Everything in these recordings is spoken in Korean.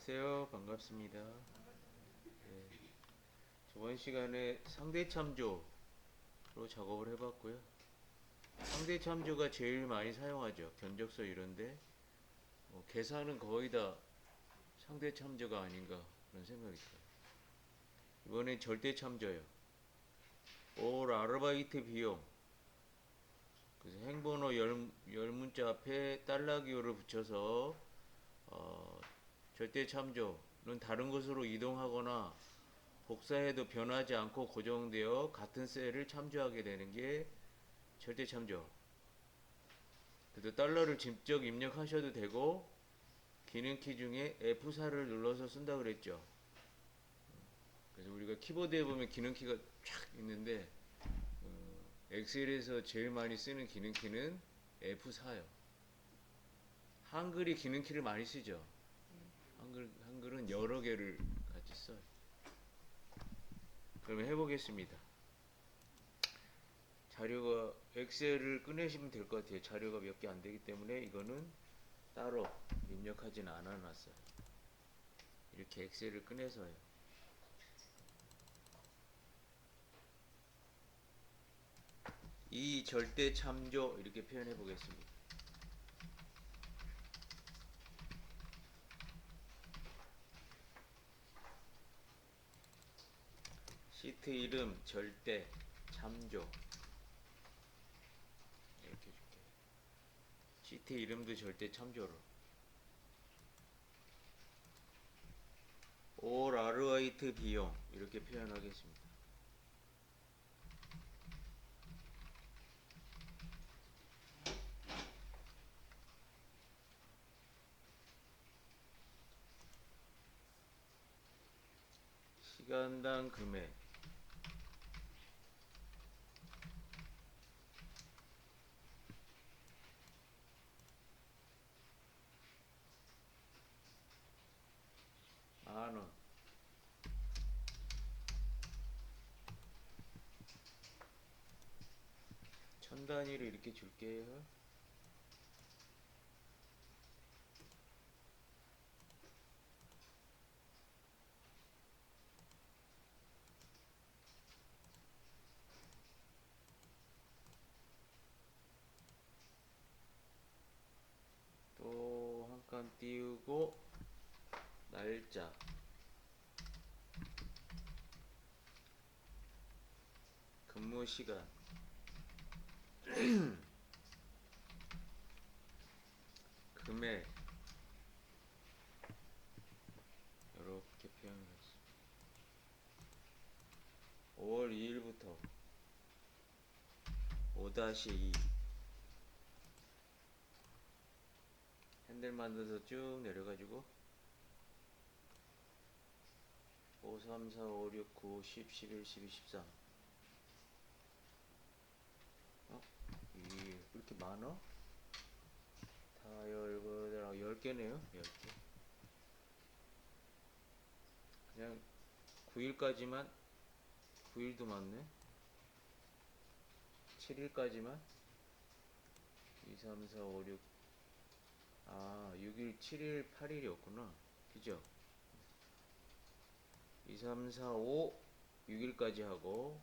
안녕하세요. 반갑습니다. 네, 저번 시간에 상대 참조로 작업을 해봤고요. 상대 참조가 제일 많이 사용하죠. 견적서 이런데 계산은 거의 다 상대 참조가 아닌가 그런 생각이 들어요. 이번엔 절대 참조예요. 올 아르바이트 비용. 그래서 행번호 열 문자 앞에 달러 기호를 붙여서 어, 절대 참조는 다른 곳으로 이동하거나 복사해도 변하지 않고 고정되어 같은 셀을 참조하게 되는 게 절대 참조. 그래도 달러를 직접 입력하셔도 되고 기능키 중에 F4를 눌러서 쓴다 그랬죠. 그래서 우리가 키보드에 보면 기능키가 쫙 있는데 엑셀에서 제일 많이 쓰는 기능키는 F4요. 한글이 기능키를 많이 쓰죠. 한글은 여러 개를 같이 써요. 그러면 해보겠습니다. 자료가 엑셀을 꺼내시면 될 것 같아요. 자료가 몇 개 안 되기 때문에 이거는 따로 입력하진 않아 놨어요. 이렇게 엑셀을 꺼내서요. 이 절대 참조 이렇게 표현해 보겠습니다. 시트 이름 절대 참조 이렇게 줄게요. 시트 이름도 절대 참조로. 올 아르바이트 비용 이렇게 표현하겠습니다. 시간당 금액. 만원. 천 단위로 이렇게 줄게요. 또 한 칸 띄우고 날짜. 근무 시간. 금액. 이렇게 표현했습니다. 5월 2일부터 5-2 핸들 만들어서 쭉 내려가지고 5, 3, 4, 5, 6, 9, 10, 11, 12, 13. 이게 그렇게 많아? 다 열거들 10개네요. 10개. 그냥 9일까지만 9일도 많네. 7일까지만 2, 3, 4, 5, 6 6일, 7일, 8일이었구나. 그죠? 2, 3, 4, 5 6일까지 하고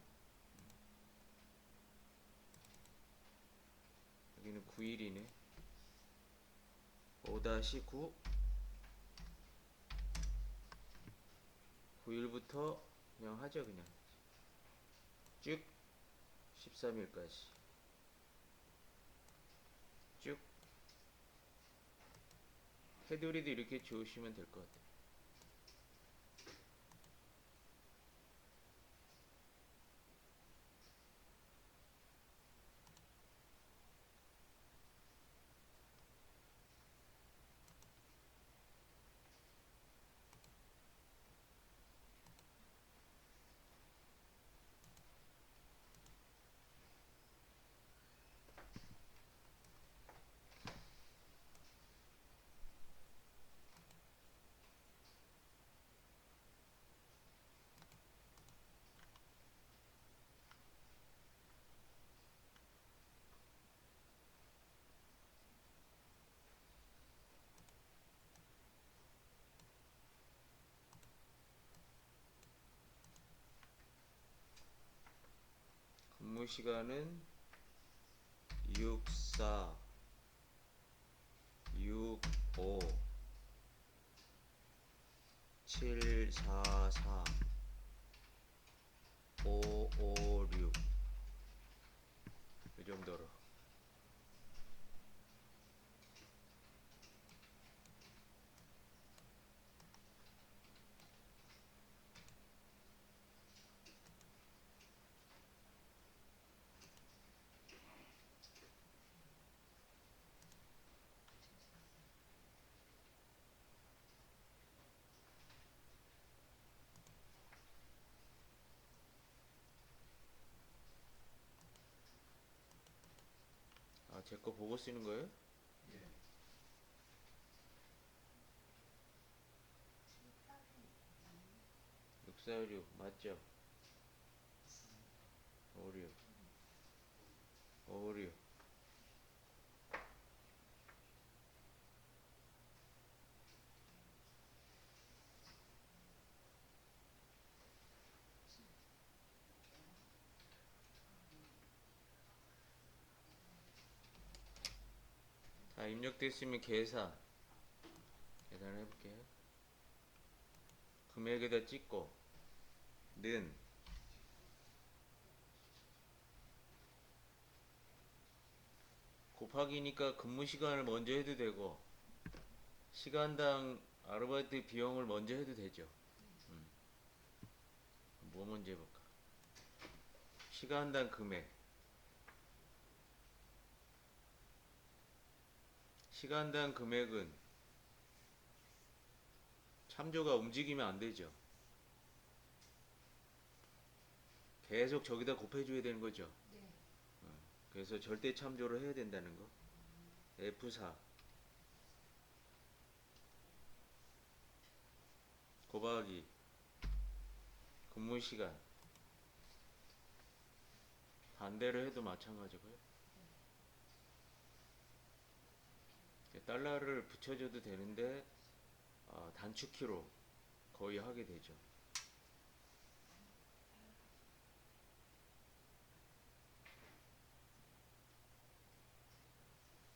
여기는 9일이네. 5-9 9일부터 그냥 하죠. 그냥 쭉 13일까지 쭉. 테두리도 이렇게 주우시면 될 것 같아요. 시간은 64 65 744 556 이 정도로. 아, 제 거 보고 쓰는 거예요? 예. 646 맞죠? 56 56. 다 입력됐으면 계산해 볼게요. 금액에다 찍고 는 곱하기니까 근무 시간을 먼저 해도 되고 시간당 아르바이트 비용을 먼저 해도 되죠. 뭐 먼저 해볼까? 시간당 금액. 시간당 금액은 참조가 움직이면 안 되죠. 계속 저기다 곱해줘야 되는 거죠. 네. 그래서 절대 참조를 해야 된다는 거. F4 곱하기 근무 시간. 반대로 해도 마찬가지고요. 달러를 붙여줘도 되는데 단축키로 거의 하게 되죠.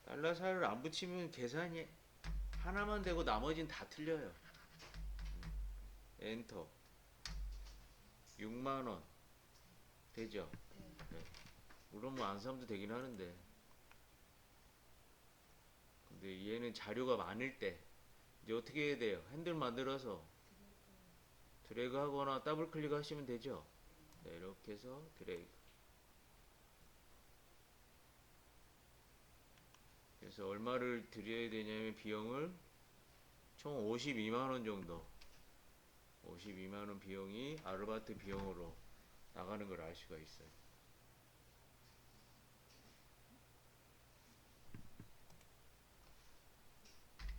달러 사를 안 붙이면 계산이 하나만 되고 나머지는 다 틀려요. 엔터 6만원 되죠. 네. 물론 뭐 안 사면 되긴 하는데, 근데 얘는 자료가 많을 때 이제 어떻게 해야 돼요? 핸들 만들어서 드래그 하거나 더블 클릭 하시면 되죠. 네, 이렇게 해서 드래그. 그래서 얼마를 드려야 되냐면 비용을 총 52만원 정도, 52만원 비용이 아르바이트 비용으로 나가는 걸 알 수가 있어요.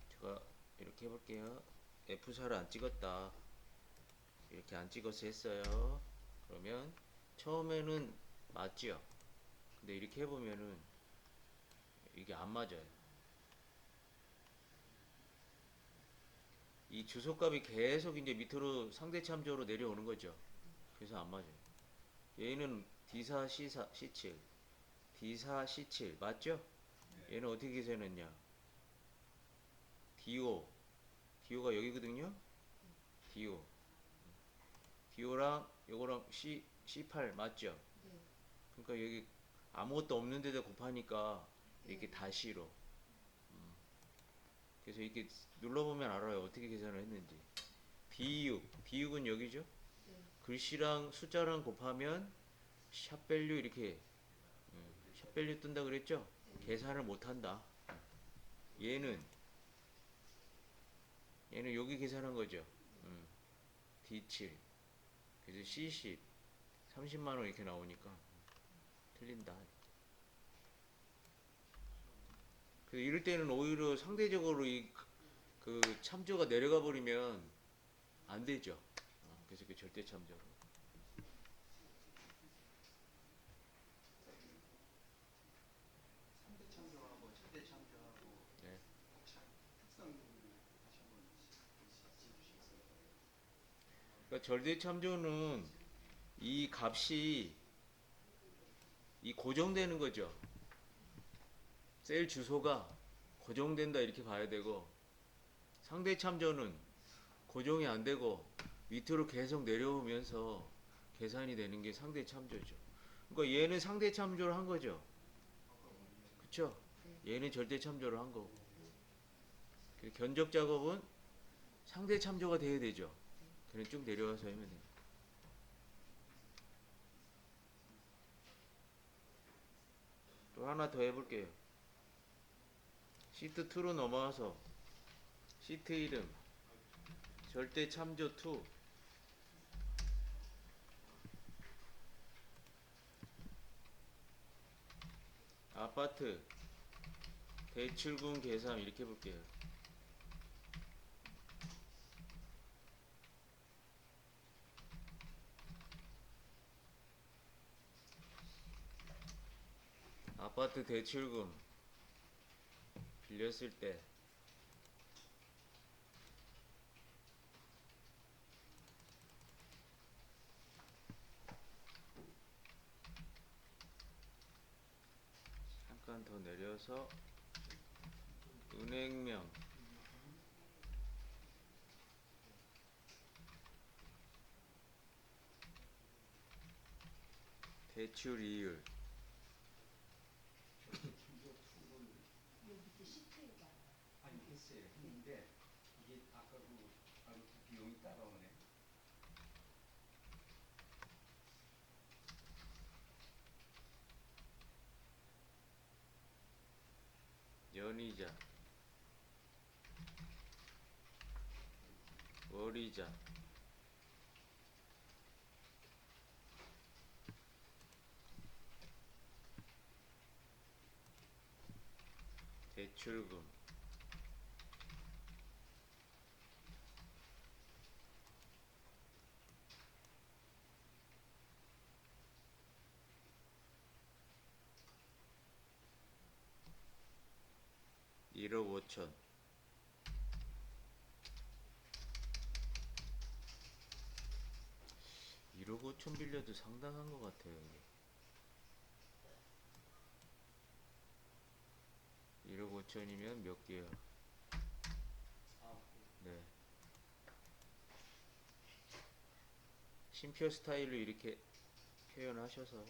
제가 이렇게 해볼게요. F4를 안 찍었다. 이렇게 안 찍어서 했어요. 그러면 처음에는 맞지요. 근데 이렇게 해보면은 이게 안 맞아요. 이 주소값이 계속 이제 밑으로 상대 참조로 내려오는 거죠. 그래서 안 맞아요. 얘는 D4, C4, C7, D4, C7 맞죠? 네. 얘는 어떻게 계산했냐? DO, DO가 여기거든요. DO, DO랑 요거랑 C8 맞죠? 네. 그러니까 여기 아무것도 없는데도 곱하니까 이렇게 네. 다시로. 그래서 이렇게 눌러보면 알아요. 어떻게 계산을 했는지. D6은 여기죠? 네. 글씨랑 숫자랑 곱하면 샵밸류 이렇게 샵밸류 뜬다 그랬죠? 계산을 못한다. 얘는 여기 계산한 거죠. D7 그래서 C10 30만원 이렇게 나오니까 틀린다. 그래서 이럴 때는 오히려 상대적으로 그 참조가 내려가 버리면 안 되죠. 그래서 그 절대 참조로. 상대 참조하고 절대 참조하고 네. 특성 다시 한번 짚어주시겠어요? 그러니까 절대 참조는 이 값이 이 고정되는 거죠. 셀 주소가 고정된다 이렇게 봐야 되고, 상대 참조는 고정이 안 되고 밑으로 계속 내려오면서 계산이 되는 게 상대 참조죠. 그러니까 얘는 상대 참조를 한 거죠. 그쵸? 얘는 절대 참조를 한 거고. 그 견적 작업은 상대 참조가 돼야 되죠. 그냥 쭉 내려와서 하면 돼요. 또 하나 더 해볼게요. 시트 2로 넘어와서 시트 이름 절대 참조 2 아파트 대출금 계산 이렇게 해볼게요. 아파트 대출금 빌렸을 때 잠깐 더 내려서 은행명 대출 이율 여기 밑에 시트가 아니 했어요. 했는데 이게 아까 그 아르바이트 비용이 따라오네. 연이자 월이자 대출금 1억 5천 1억 5천 빌려도 상당한 것 같아요. 이게 1억 5천이면 몇 개요? 네. 심표 스타일로 이렇게 표현하셔서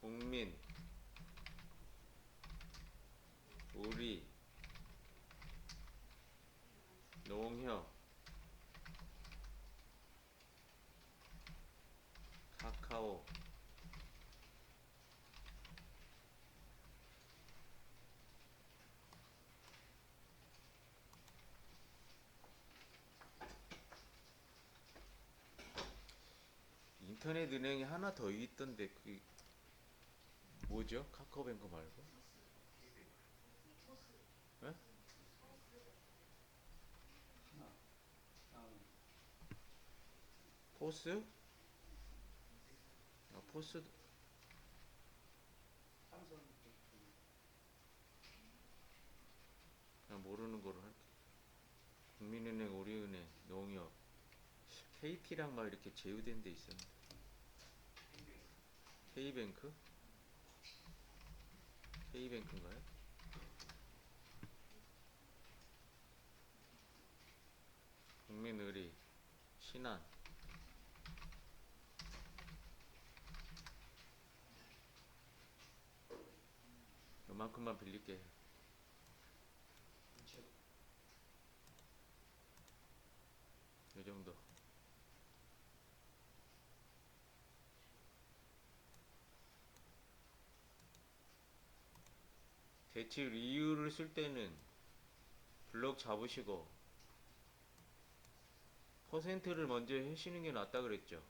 국민 우리 농협 카카오 인터넷 은행이 하나 더 있던데 그 뭐죠? 카카오뱅크 말고? 네? 하나 다음에 포스? 아 포스 삼성 그냥 모르는 거로 할게. 국민은행, 우리은행, 농협, KT랑 막 이렇게 제휴된 데 있었는데. K뱅크? K뱅크인가요? 국민의리, 신한, 요만큼만 빌릴게. 우측 요 정도. 대출 이유를 쓸 때는 블럭 잡으시고 퍼센트를 먼저 하시는 게 낫다 그랬죠.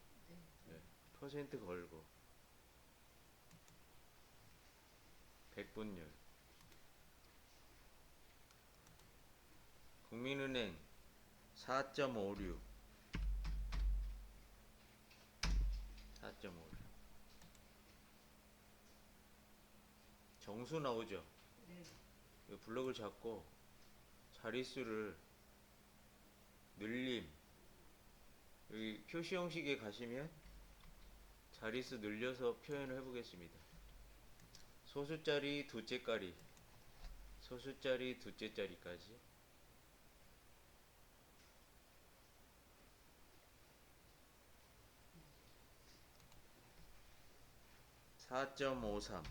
네. 퍼센트 걸고 백분율 국민은행 4.56 4.56 정수 나오죠? 네. 이 블럭을 잡고 자릿수를 늘림, 여기 표시 형식에 가시면 자릿수 늘려서 표현을 해보겠습니다. 소수짜리 두째까지, 소수짜리 두째짜리까지 4.53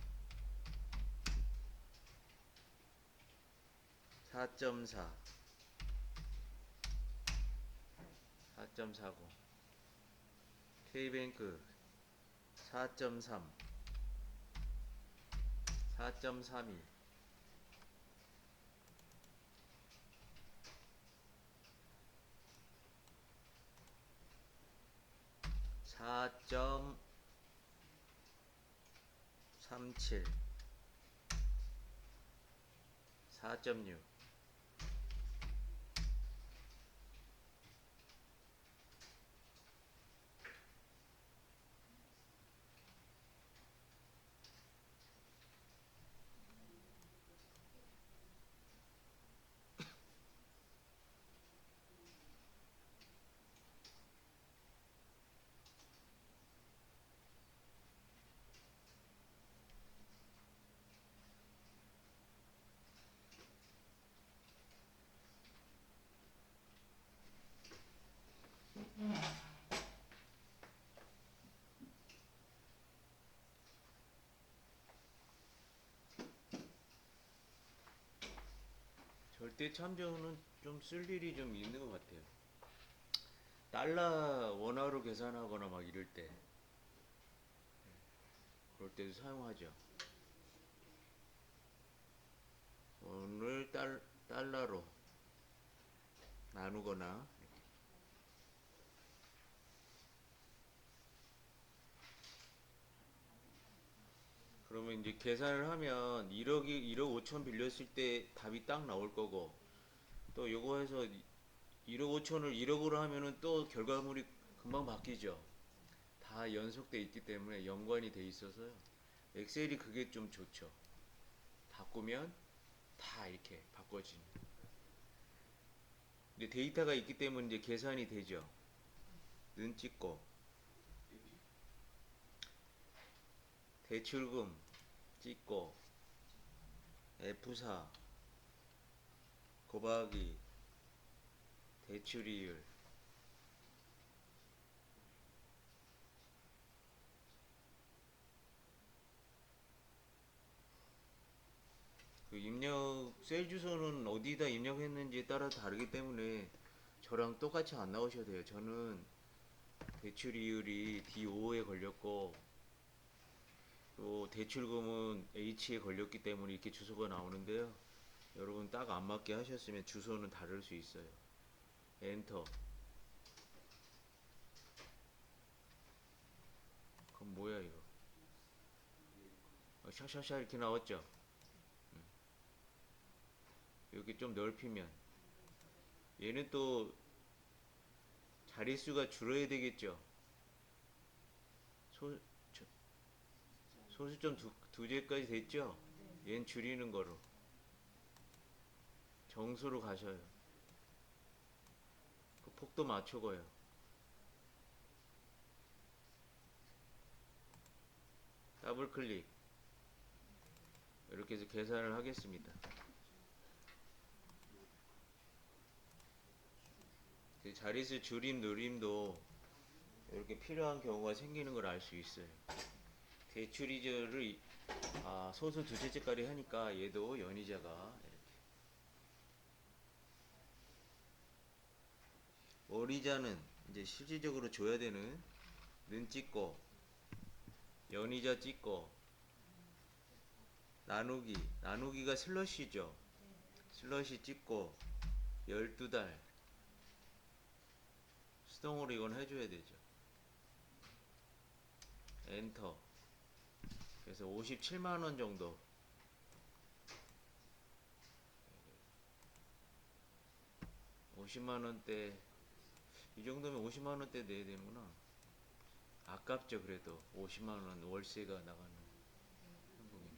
4.4 4.40 K뱅크 4.3 4.32 4.37 4.6 절대 참조는 좀 쓸 일이 좀 있는 것 같아요. 달러 원화로 계산하거나 막 이럴 때, 그럴 때도 사용하죠. 오늘 달러로 나누거나, 그러면 이제 계산을 하면 1억 5천 빌렸을 때 답이 딱 나올 거고, 또 요거 해서 1억 5천을 1억으로 하면은 또 결과물이 금방 바뀌죠. 다 연속돼 있기 때문에 연관이 돼 있어서요. 엑셀이 그게 좀 좋죠. 바꾸면 다 이렇게 바꿔지는. 근데 데이터가 있기 때문에 이제 계산이 되죠. 는 찍고 대출금 찍고 F4 곱하기 대출이율 그 입력 셀 주소는 어디다 입력했는지에 따라 다르기 때문에 저랑 똑같이 안 나오셔도 돼요. 저는 대출이율이 D5에 걸렸고 또 대출금은 H에 걸렸기 때문에 이렇게 주소가 나오는데요. 여러분 딱 안 맞게 하셨으면 주소는 다를 수 있어요. 엔터. 그럼 뭐야 이거? 샤샤샤 이렇게 나왔죠? 이렇게 좀 넓히면 얘는 또 자릿수가 줄어야 되겠죠? 소, 저, 소수점 두 개까지 됐죠? 얘는 줄이는 거로 정수로 가셔요. 그 폭도 맞춰가요. 더블 클릭 이렇게 해서 계산을 하겠습니다. 그 자릿수 줄임 누림도 이렇게 필요한 경우가 생기는 걸 알 수 있어요. 대출이자를 소수 두째째까지 하니까 얘도 연이자가 이렇게. 월이자는 이제 실질적으로 줘야 되는 는 찍고 연이자 찍고 나누기가 슬러시죠. 슬러시 찍고 12달 수동으로 이건 해줘야 되죠. 엔터. 그래서 57만원 정도. 50만 원대 이 정도면 50만 원대 내야 되는구나. 아깝죠. 그래도 50만 원 월세가 나가는 한국인.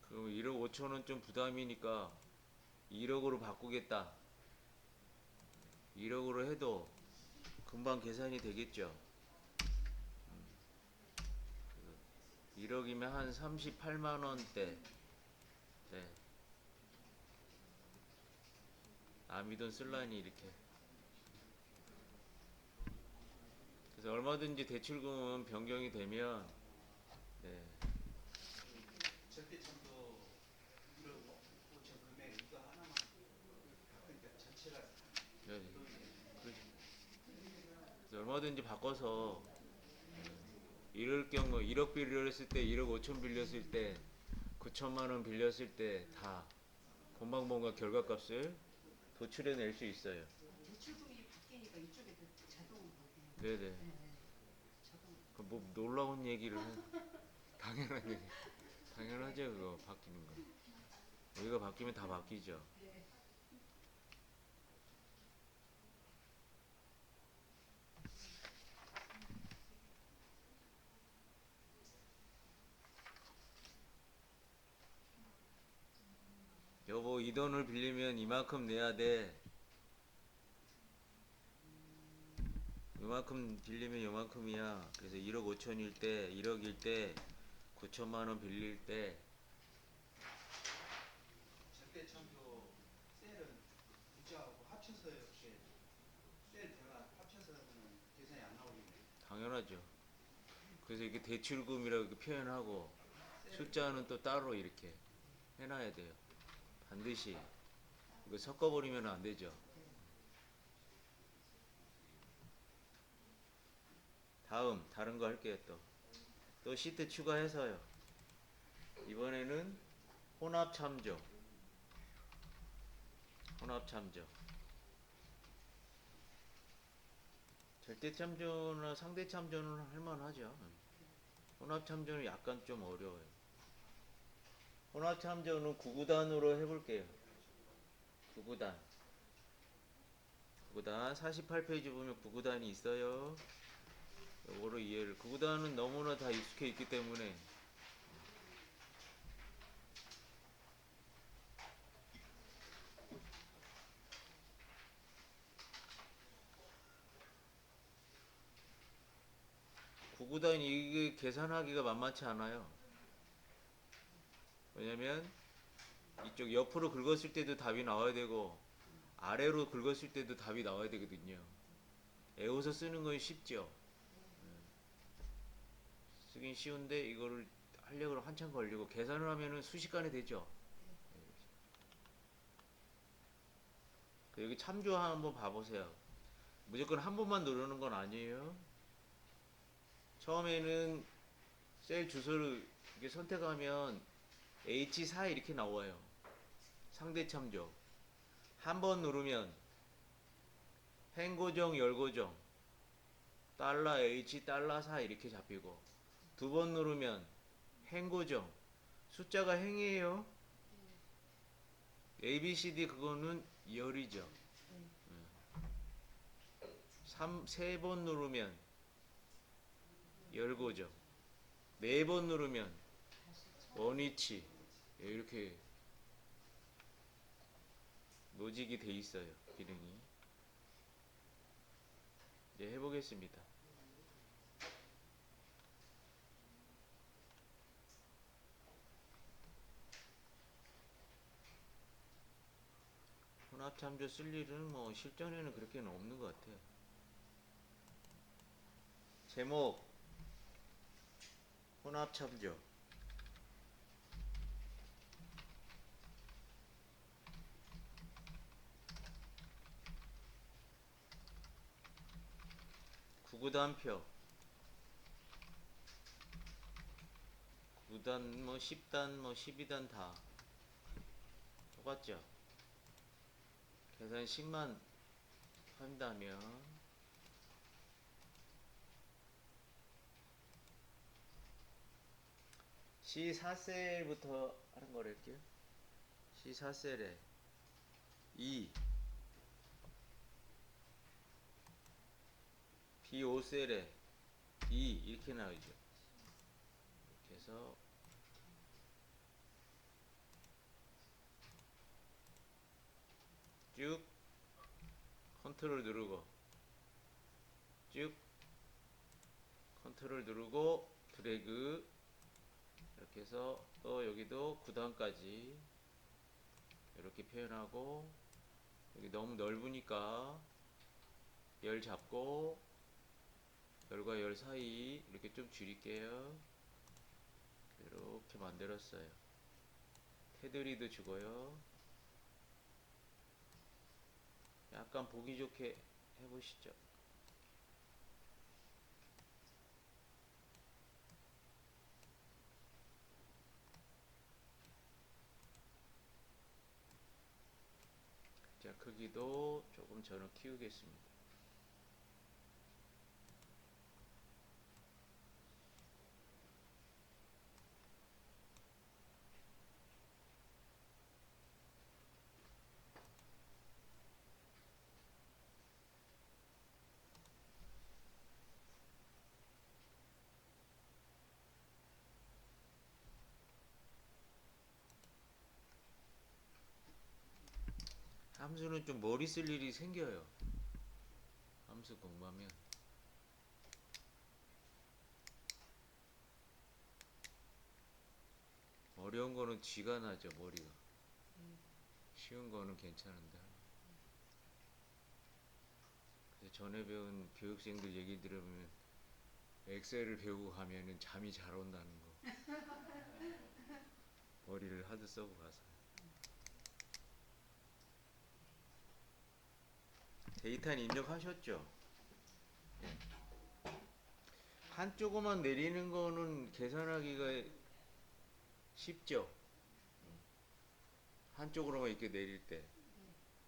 그럼 1억 5천 원 좀 부담이니까 1억으로 바꾸겠다. 1억으로 해도 금방 계산이 되겠죠. 1억이면 한 38만 원대. 네. 남이 돈 쓸라니 이렇게. 그래서 얼마든지 대출금은 변경이 되면 네. 절대참도 1억 5천 금액 이거 하나만 바꾸니까 전체가 네. 그렇죠. 그래서 얼마든지 바꿔서 이럴 경우 1억 빌렸을 때 1억 5천 빌렸을 때 9천만 원 빌렸을 때 다 본방본가 결과값을 도출해낼 수 있어요. 대출금이 바뀌니까 이쪽에도 자동으로 바뀌는 거예요. 네네. 네, 네. 자동으로. 그 뭐 놀라운 얘기를 당연한 얘기. 당연하죠 그거 바뀌는 거. 여기가 바뀌면 다 바뀌죠. 네. 여보 이 돈을 빌리면 이만큼 내야 돼. 이만큼 빌리면 이만큼이야. 그래서 1억 5천일 때 1억일 때 9천만 원 빌릴 때 절대참도 셀은 부자하고 합쳐서 이렇게 셀 대가 합쳐서 하면 계산이 안 나오겠네. 당연하죠. 그래서 이렇게 대출금이라고 이렇게 표현하고 숫자는 또 따로 이렇게 해놔야 돼요. 반드시 이거 섞어버리면 안 되죠. 다음 다른 거 할게요. 또 시트 추가해서요. 이번에는 혼합 참조. 혼합 참조. 절대 참조나 상대 참조는 할만하죠. 혼합 참조는 약간 좀 어려워요. 혼합 참조는 구구단으로 해볼게요. 구구단. 구구단 48페이지 보면 구구단이 있어요. 요거로 이해를. 구구단은 너무나 다 익숙해 있기 때문에 구구단이 이게 계산하기가 만만치 않아요. 왜냐면 이쪽 옆으로 긁었을 때도 답이 나와야 되고 아래로 긁었을 때도 답이 나와야 되거든요. 외워서 쓰는 건 쉽죠. 쓰긴 쉬운데 이거를 하려고 한참 걸리고 계산을 하면은 순식간에 되죠. 여기 참조 한번 봐보세요. 무조건 한 번만 누르는 건 아니에요. 처음에는 셀 주소를 이렇게 선택하면 H4 이렇게 나와요. 상대 참조. 한 번 누르면 횡고정, 열고정, 달러 H, 달러 4 이렇게 잡히고 두 번 누르면 횡고정. 숫자가 행이에요. A, B, C, D 그거는 열이죠. 세 번 누르면 열고정. 네 번 누르면 원위치. 이렇게 노직이 돼 있어요. 기능이. 이제 해보겠습니다. 혼합참조 쓸 일은 뭐 실전에는 그렇게는 없는 것 같아요. 제목 혼합참조. 구구단표. 9단 뭐 10단 뭐 12단 다 똑같죠? 계산식만 한다면 C4셀부터 하는 거랄게요. C4셀에 2 B5셀에 2 이렇게 나오죠. 이렇게 해서 쭉 컨트롤 누르고 쭉 컨트롤 누르고 드래그 이렇게 해서 또 여기도 9단까지 이렇게 표현하고 여기 너무 넓으니까 열 잡고 열과 열 사이 이렇게 좀 줄일게요. 이렇게 만들었어요. 테두리도 주고요. 약간 보기 좋게 해보시죠. 자, 크기도 조금 저는 키우겠습니다. 함수는 좀 머리 쓸 일이 생겨요. 함수 공부하면. 어려운 거는 쥐가 나죠, 머리가. 쉬운 거는 괜찮은데. 그래서 전에 배운 교육생들 얘기 들으면 엑셀을 배우고 가면은 잠이 잘 온다는 거. 머리를 하도 써고 가서. 데이터는 입력하셨죠? 한쪽으로만 내리는 거는 계산하기가 쉽죠? 한쪽으로만 이렇게 내릴 때.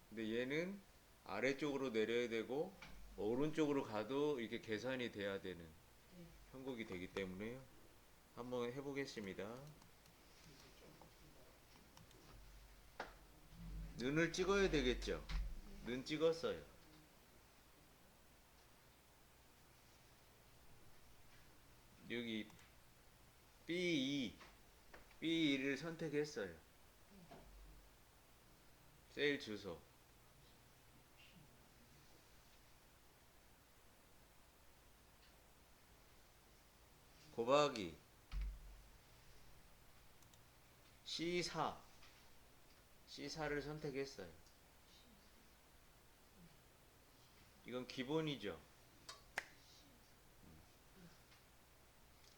근데 얘는 아래쪽으로 내려야 되고 오른쪽으로 가도 이렇게 계산이 돼야 되는 형국이 되기 때문에 한번 해보겠습니다. 눈을 찍어야 되겠죠? 눈 찍었어요. 여기 B2를 선택했어요. 셀 주소. 곱하기 C4를 선택했어요. 이건 기본이죠.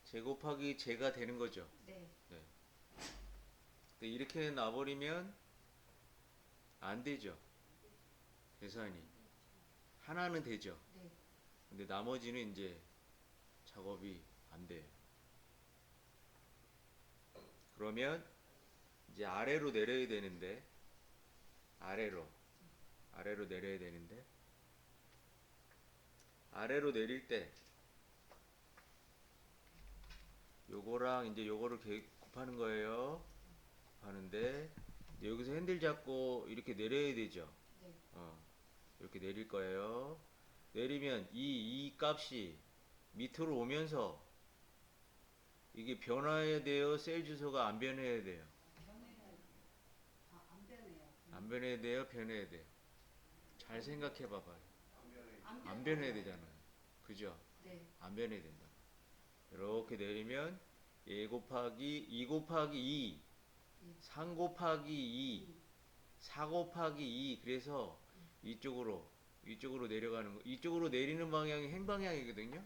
제 곱하기 제가 되는 거죠. 네. 네. 근데 이렇게 놔버리면 안 되죠. 계산이. 하나는 되죠. 네. 근데 나머지는 이제 작업이 안 돼요. 그러면 이제 아래로 내려야 되는데, 아래로 내려야 되는데, 아래로 내릴 때, 요거랑 이제 요거를 곱하는 거예요. 곱하는데, 여기서 핸들 잡고 이렇게 내려야 되죠. 네. 이렇게 내릴 거예요. 내리면 이 값이 밑으로 오면서 이게 변화해야 돼요? 셀 주소가 안 변해야 돼요? 안 변해요. 안 변해야 돼요? 변해야 돼요? 잘 생각해 봐봐요. 안 변해야 되잖아요. 그죠? 네. 안 변해야 된다. 이렇게 내리면 1 곱하기 2 곱하기 2 3 곱하기 2 4 곱하기 2 그래서 이쪽으로 내려가는 거. 이쪽으로 내리는 방향이 행방향이거든요.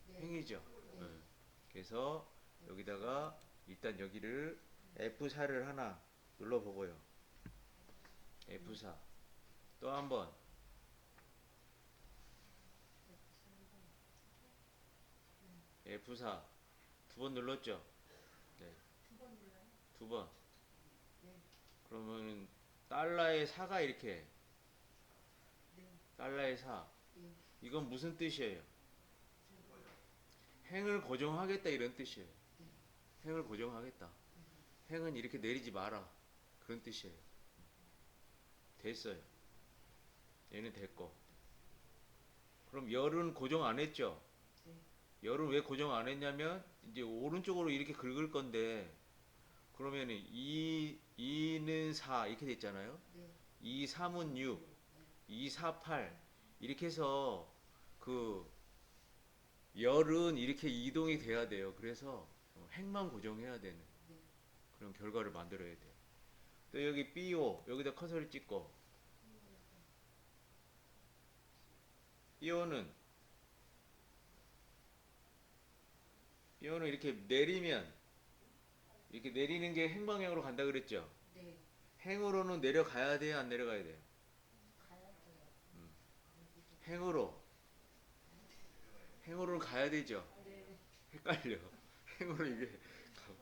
네. 행이죠. 네. 그래서 여기다가 일단 여기를 F4를 하나 눌러보고요. F4 또 한번 F4 두 번 눌렀죠. 네. 두 번 눌러요? 두 번. 네. 그러면 달러의 4가 이렇게 네. 달러의 4 예. 이건 무슨 뜻이에요? 행을 고정하겠다 이런 뜻이에요. 네. 행을 고정하겠다. 행은 이렇게 내리지 마라 그런 뜻이에요. 됐어요. 얘는 됐고. 그럼 열은 고정 안 했죠? 네. 열은 왜 고정 안 했냐면 이제 오른쪽으로 이렇게 긁을 건데 그러면은 2는 4 이렇게 됐잖아요. 네. 2, 3은 6, 2, 4, 8 이렇게 해서 그 열은 이렇게 이동이 돼야 돼요. 그래서 행만 고정해야 되는 네. 그런 결과를 만들어야 돼요. 또 여기 BO 여기다 커서를 찍고 BO는 이렇게 내리면 이렇게 내리는 게 행방향으로 간다 그랬죠? 네. 행으로는 내려가야 돼요? 안 내려가야 돼요? 가야죠. 행으로 행으로는 가야 되죠? 네. 헷갈려. 행으로 이게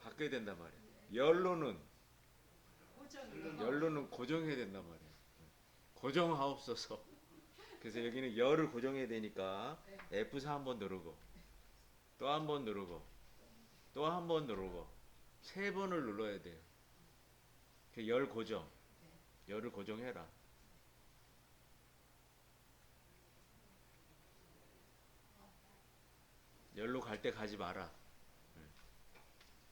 바뀌어야 된단 말이에요. 열로는 고정이요. 열로는 고정해야 된단 말이에요. 고정하옵소서. 그래서 여기는 열을 고정해야 되니까 F4 한번 누르고 또 한 번 누르고 또 한 번 누르고 세 번을 눌러야 돼요. 열 고정. 열을 고정해라. 열로 갈 때 가지 마라.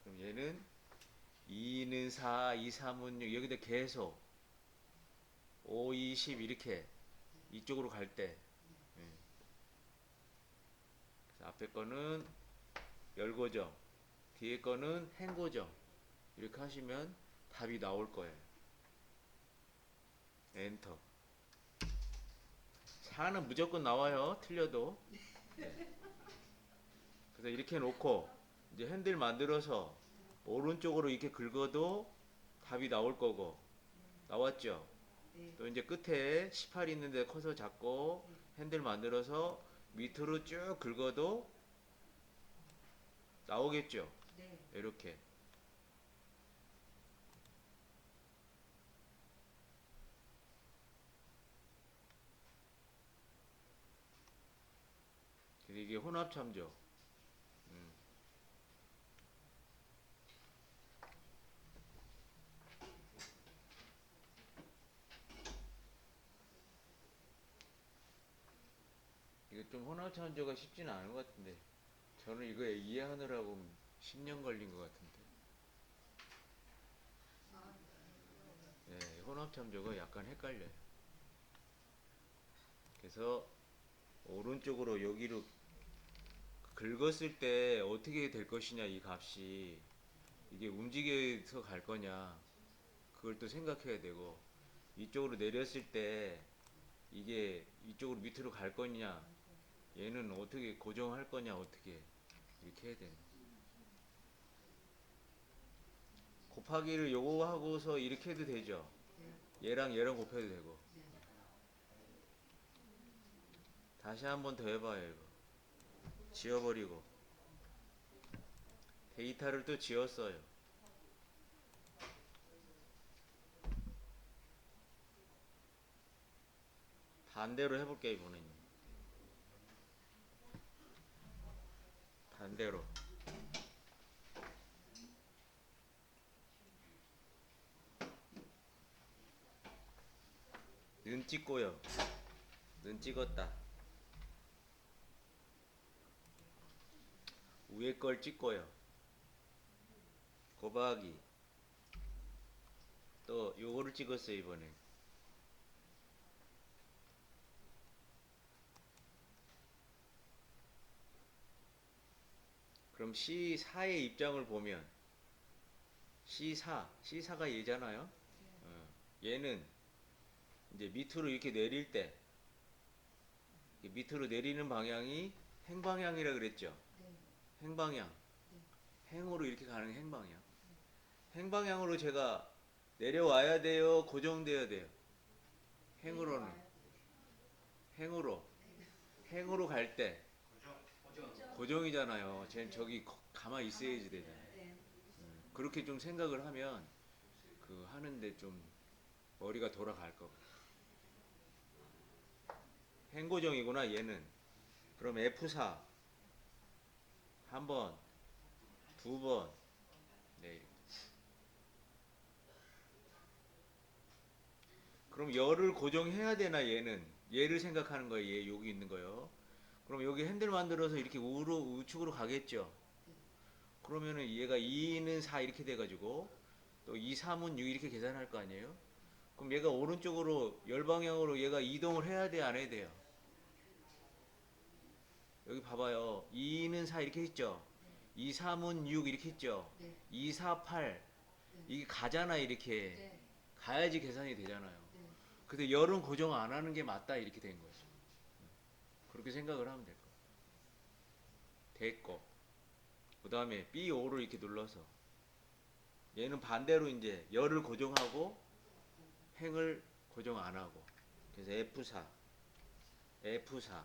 그럼 얘는 2는 4, 2, 3은 6 여기다 계속 5, 2, 10 이렇게 이쪽으로 갈 때 앞에 거는 열 고정 뒤에 거는 행 고정 이렇게 하시면 답이 나올 거예요. 엔터. 4는 무조건 나와요. 틀려도. 그래서 이렇게 놓고 이제 핸들 만들어서 오른쪽으로 이렇게 긁어도 답이 나올 거고 나왔죠? 네. 또 이제 끝에 18 있는데 커서 잡고 핸들 만들어서 밑으로 쭉 긁어도 나오겠죠? 네. 이렇게. 이게 혼합 참조. 이거 좀 혼합 참조가 쉽지는 않은 것 같은데 저는 이거 이해하느라고 10년 걸린 것 같은데. 네, 혼합 참조가 약간 헷갈려요. 그래서 오른쪽으로 여기로 긁었을 때 어떻게 될 것이냐 이 값이 이게 움직여서 갈 거냐 그걸 또 생각해야 되고 이쪽으로 내렸을 때 이게 이쪽으로 밑으로 갈 거냐 얘는 어떻게 고정할 거냐 어떻게 이렇게 해야 되는 곱하기를 요거 하고서 이렇게 해도 되죠. 얘랑 얘랑 곱해도 되고 다시 한 번 더 해봐요. 이거 지워버리고 데이터를 또 지웠어요. 반대로 해볼게요. 이번에는 반대로 는 찍고요. 는 찍었다. 위에 걸 찍고요. 곱하기 또 요거를 찍었어요. 이번에 그럼 C4의 입장을 보면 C4가 얘잖아요. 얘는 이제 밑으로 이렇게 내릴 때 밑으로 내리는 방향이 행방향이라 그랬죠. 네. 행방향. 행으로 이렇게 가는 행방향. 행방향으로 제가 내려와야 돼요. 고정돼야 돼요. 행으로는 행으로 갈 때 고정이잖아요. 쟤는 저기 가만히 있어야지 되잖아요. 네. 그렇게 좀 생각을 하면 그 하는데 좀 머리가 돌아갈 거고. 행고정이구나 얘는. 그럼 F4 한 번, 두 번, 네. 그럼 열을 고정해야 되나 얘는? 얘를 생각하는 거예요. 얘 여기 있는 거요. 그럼 여기 핸들 만들어서 이렇게 우측으로 가겠죠. 그러면은 얘가 2는 4 이렇게 돼가지고 또 2, 3은 6 이렇게 계산할 거 아니에요? 그럼 얘가 오른쪽으로 열 방향으로 얘가 이동을 해야 돼, 안 해야 돼요? 여기 봐봐요. 2는 4 이렇게 했죠. 2, 3은 6 이렇게 했죠. 네. 2, 4, 8 네. 이게 가잖아 이렇게. 네. 가야지 계산이 되잖아요. 네. 근데 열은 고정 안 하는 게 맞다 이렇게 된 거죠. 그렇게 생각을 하면 될 거예요. 됐고 그 다음에 B5를 이렇게 눌러서 얘는 반대로 이제 열을 고정하고 행을 고정 안 하고 그래서 F4 F4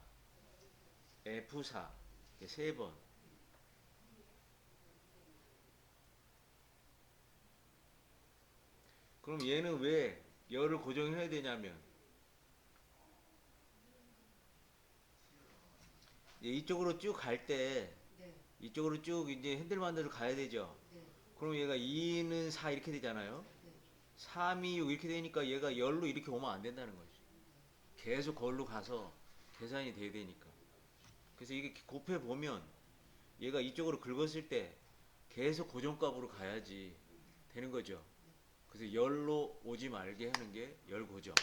F4 세 번. 그럼 얘는 왜 열을 고정해야 되냐면 이쪽으로 쭉 갈 때 네. 이쪽으로 쭉 이제 핸들만대로 가야 되죠. 네. 그럼 얘가 2는 4 이렇게 되잖아요. 네. 3, 2, 6 이렇게 되니까 얘가 열로 이렇게 오면 안 된다는 거죠. 계속 거기로 가서 계산이 돼야 되니까. 그래서 이게 곱해 보면 얘가 이쪽으로 긁었을 때 계속 고정값으로 가야지 되는 거죠. 그래서 열로 오지 말게 하는 게 열 고정.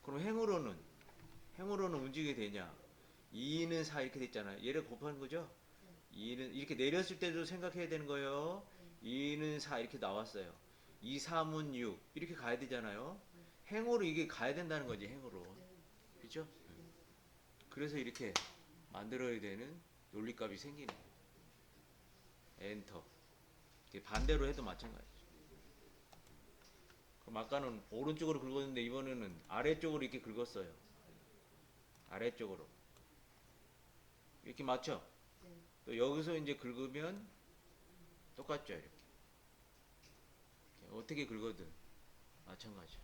그럼 행으로는 움직이게 되냐? 2는 4 이렇게 됐잖아요. 얘를 곱하는 거죠. 2는 이렇게 내렸을 때도 생각해야 되는 거예요. 2는 4 이렇게 나왔어요. 2, 3은 6 이렇게 가야 되잖아요. 행으로 이게 가야 된다는 거지 행으로. 그렇죠? 그래서 이렇게 만들어야 되는 논리값이 생기는 거예요. 엔터. 반대로 해도 마찬가지죠. 그럼 아까는 오른쪽으로 긁었는데 이번에는 아래쪽으로 이렇게 긁었어요. 아래쪽으로. 이렇게 맞죠? 네. 또 여기서 이제 긁으면 똑같죠, 이렇게. 어떻게 긁어든 마찬가지죠.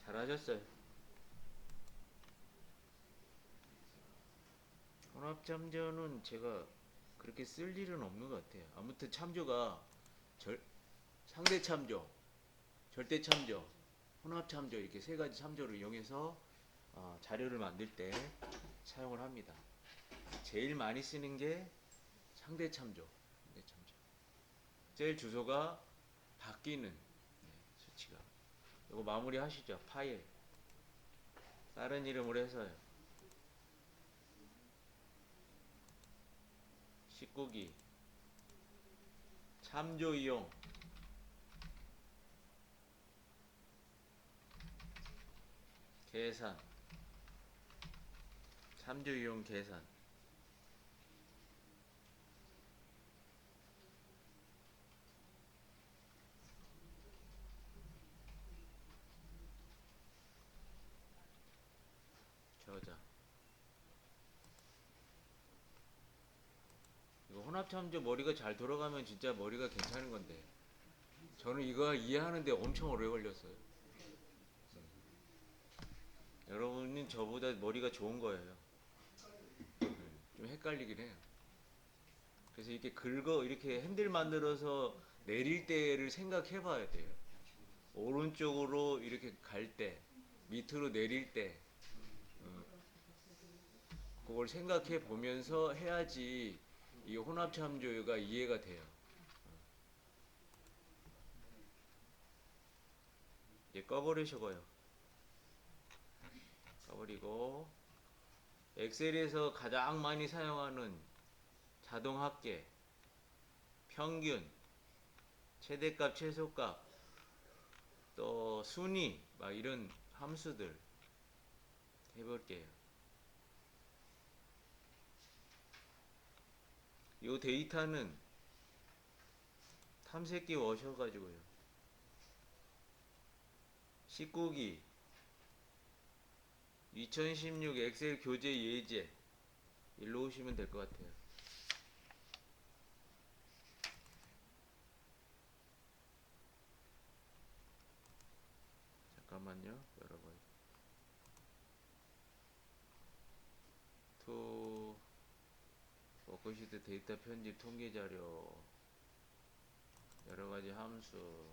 잘하셨어요. 혼합참조는 제가 그렇게 쓸 일은 없는 것 같아요. 아무튼 참조가 상대 참조, 절대 참조, 혼합 참조 이렇게 세 가지 참조를 이용해서 자료를 만들 때 사용을 합니다. 제일 많이 쓰는 게 상대 참조, 제일 주소가 바뀌는 수치가. 이거 마무리 하시죠. 파일. 다른 이름으로 해서요. 19기 참조 이용 계산 참조 이용 계산 저자. 이거 혼합참조 머리가 잘 돌아가면 진짜 머리가 괜찮은 건데 저는 이거 이해하는데 엄청 오래 걸렸어요. 여러분은 저보다 머리가 좋은 거예요. 좀 헷갈리긴 해요. 그래서 이렇게 핸들 만들어서 내릴 때를 생각해 봐야 돼요. 오른쪽으로 이렇게 갈 때, 밑으로 내릴 때, 그걸 생각해 보면서 해야지 이 혼합참조가 이해가 돼요. 이제 꺼버리시고요. 꺼버리고 엑셀에서 가장 많이 사용하는 자동 합계, 평균, 최대값, 최소값, 또 순위 막 이런 함수들 해볼게요. 이 데이터는 탐색기 오셔가지고요. 19기 2016 엑셀 교재 예제 일로 오시면 될 것 같아요. 잠깐만요. 열어봐요. 투 워크시트 데이터 편집 통계 자료 여러 가지 함수.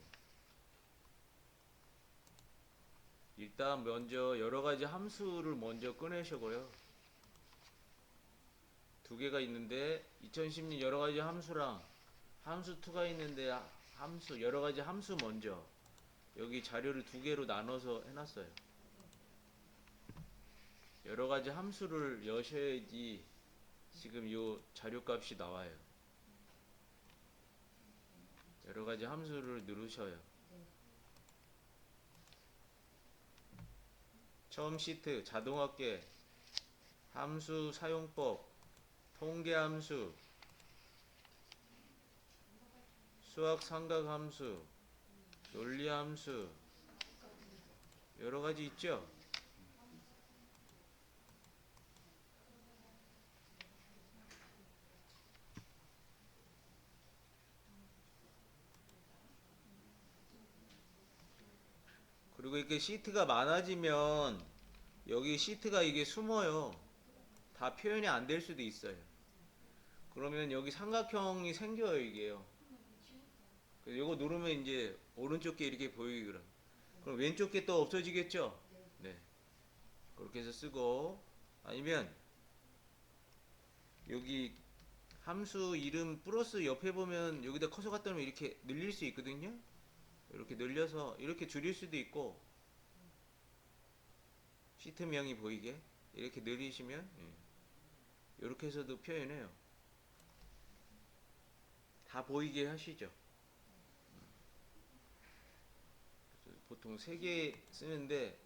일단 먼저 여러 가지 함수를 먼저 꺼내셔고요. 두 개가 있는데 2016 여러 가지 함수랑 함수 2가 있는데 함수 여러 가지 함수 먼저 여기 자료를 두 개로 나눠서 해놨어요. 여러 가지 함수를 여셔야지 지금 요 자료값이 나와요. 여러 가지 함수를 누르셔요. 처음 시트, 자동합계, 함수 사용법, 통계 함수, 수학 삼각 함수, 논리 함수, 여러 가지 있죠? 그리고 이렇게 시트가 많아지면 여기 시트가 이게 숨어요. 다 표현이 안 될 수도 있어요. 그러면 여기 삼각형이 생겨요, 이게요. 그래서 이거 누르면 이제 오른쪽 게 이렇게 보이기 그럼 왼쪽 게 또 없어지겠죠? 네. 그렇게 해서 쓰고 아니면 여기 함수 이름 플러스 옆에 보면 여기다 커서 갖다 놓으면 이렇게 늘릴 수 있거든요. 이렇게 늘려서 이렇게 줄일 수도 있고 시트명이 보이게 이렇게 늘리시면 이렇게 해서도 표현해요. 다 보이게 하시죠. 보통 3개 쓰는데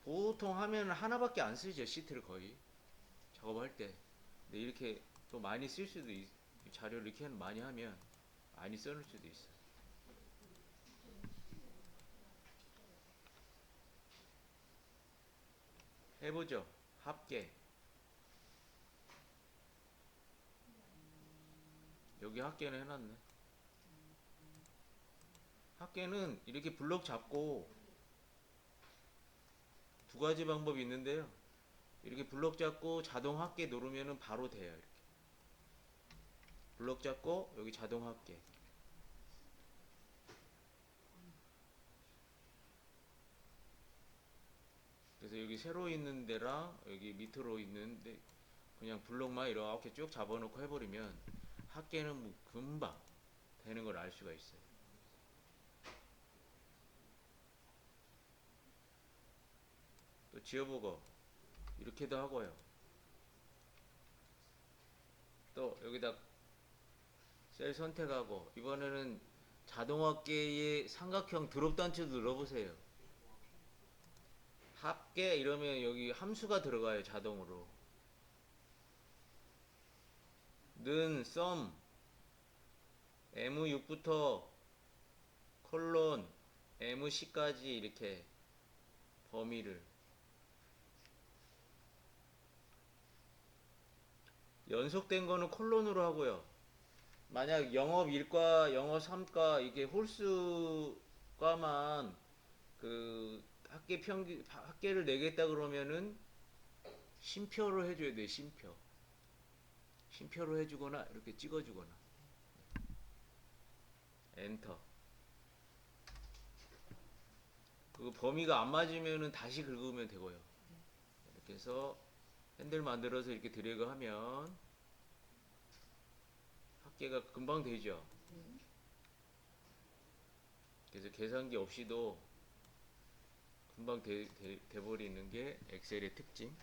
보통 하면 하나밖에 안 쓰죠. 시트를 거의 작업할 때. 근데 이렇게 또 많이 쓸 수도 자료를 이렇게 많이 하면 많이 써놓을 수도 있어요. 해보죠. 합계. 여기 합계는 해놨네. 합계는 이렇게 블럭 잡고 두 가지 방법이 있는데요. 이렇게 블럭 잡고 자동 합계 누르면은 바로 돼요. 이렇게 블럭 잡고 여기 자동 합계. 그래서 여기 세로 있는 데랑 여기 밑으로 있는데 그냥 블럭만 이렇게 쭉 잡아놓고 해버리면 합계는 뭐 금방 되는 걸 알 수가 있어요. 또 지워보고 이렇게도 하고요. 또 여기다 셀 선택하고 이번에는 자동합계의 삼각형 드롭단추 눌러보세요. 합계 이러면 여기 함수가 들어가요. 자동으로. 는 썸 M6부터 콜론 MC까지 이렇게 범위를 연속된 거는 콜론으로 하고요. 만약 영업 1과 영업 3과 이게 홀수과만 그 합계 평균 합계를 내겠다 그러면은 쉼표로 해줘야 돼. 쉼표로 해주거나 이렇게 찍어주거나 엔터. 그 범위가 안 맞으면은 다시 긁으면 되고요. 이렇게 해서 핸들 만들어서 이렇게 드래그하면 합계가 금방 되죠. 그래서 계산기 없이도 금방 돼버리는 게 엑셀의 특징.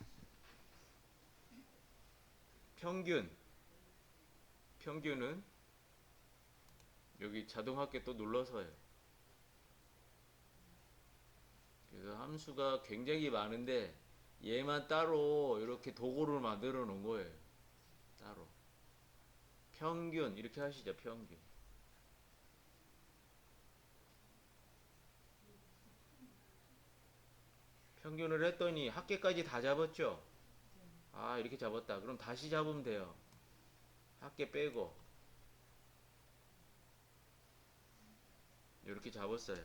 평균은 여기 자동 합계 또 눌러서요. 그래서 함수가 굉장히 많은데 얘만 따로 이렇게 도구를 만들어 놓은 거예요. 따로. 평균 이렇게 하시죠. 평균을 했더니 합계까지 다 잡았죠? 아, 이렇게 잡았다. 그럼 다시 잡으면 돼요. 합계 빼고. 이렇게 잡았어요.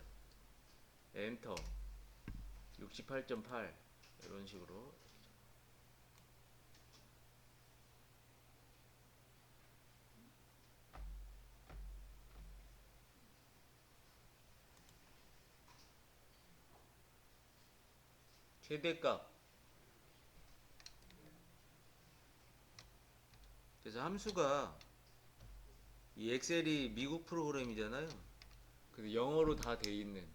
엔터. 68.8. 이런 식으로. 최대값. 그래서 함수가 이 엑셀이 미국 프로그램이잖아요. 그래서 영어로 다 돼 있는.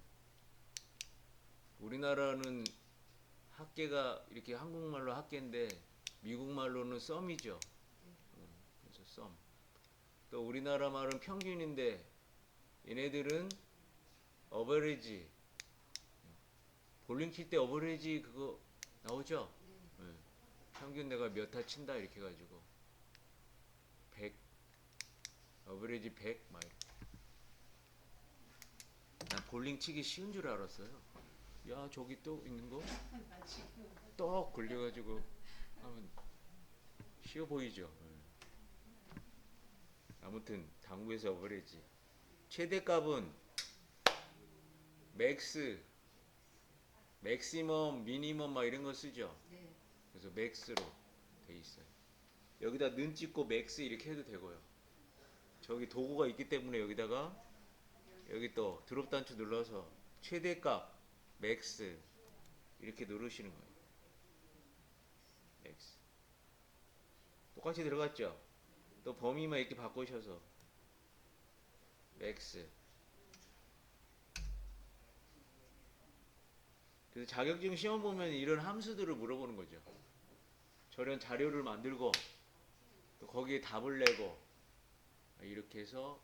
우리나라는 합계가 이렇게 한국말로 합계인데 미국말로는 썸이죠. 그래서 썸. 또 우리나라 말은 평균인데 얘네들은 어버리지. 볼링 칠 때 어버리지 그거 나오죠? 네. 평균 내가 몇 타 친다 이렇게 해가지고 100 어버리지 100 막 이렇게. 난 볼링 치기 쉬운 줄 알았어요. 야 저기 또 있는 거? 나 지금 떡 걸려가지고 하면 쉬워 보이죠? 네. 아무튼 당구에서 어버리지. 최대값은 맥스, 맥시멈, 미니멈 막 이런 거 쓰죠? 네. 그래서 맥스로 돼 있어요. 여기다 는 찍고 맥스 이렇게 해도 되고요. 저기 도구가 있기 때문에 여기다가 여기 또 드롭 단추 눌러서 최대값 맥스 이렇게 누르시는 거예요. 맥스. 똑같이 들어갔죠? 또 범위만 이렇게 바꾸셔서 맥스. 그래서 자격증 시험 보면 이런 함수들을 물어보는 거죠. 저런 자료를 만들고 또 거기에 답을 내고 이렇게 해서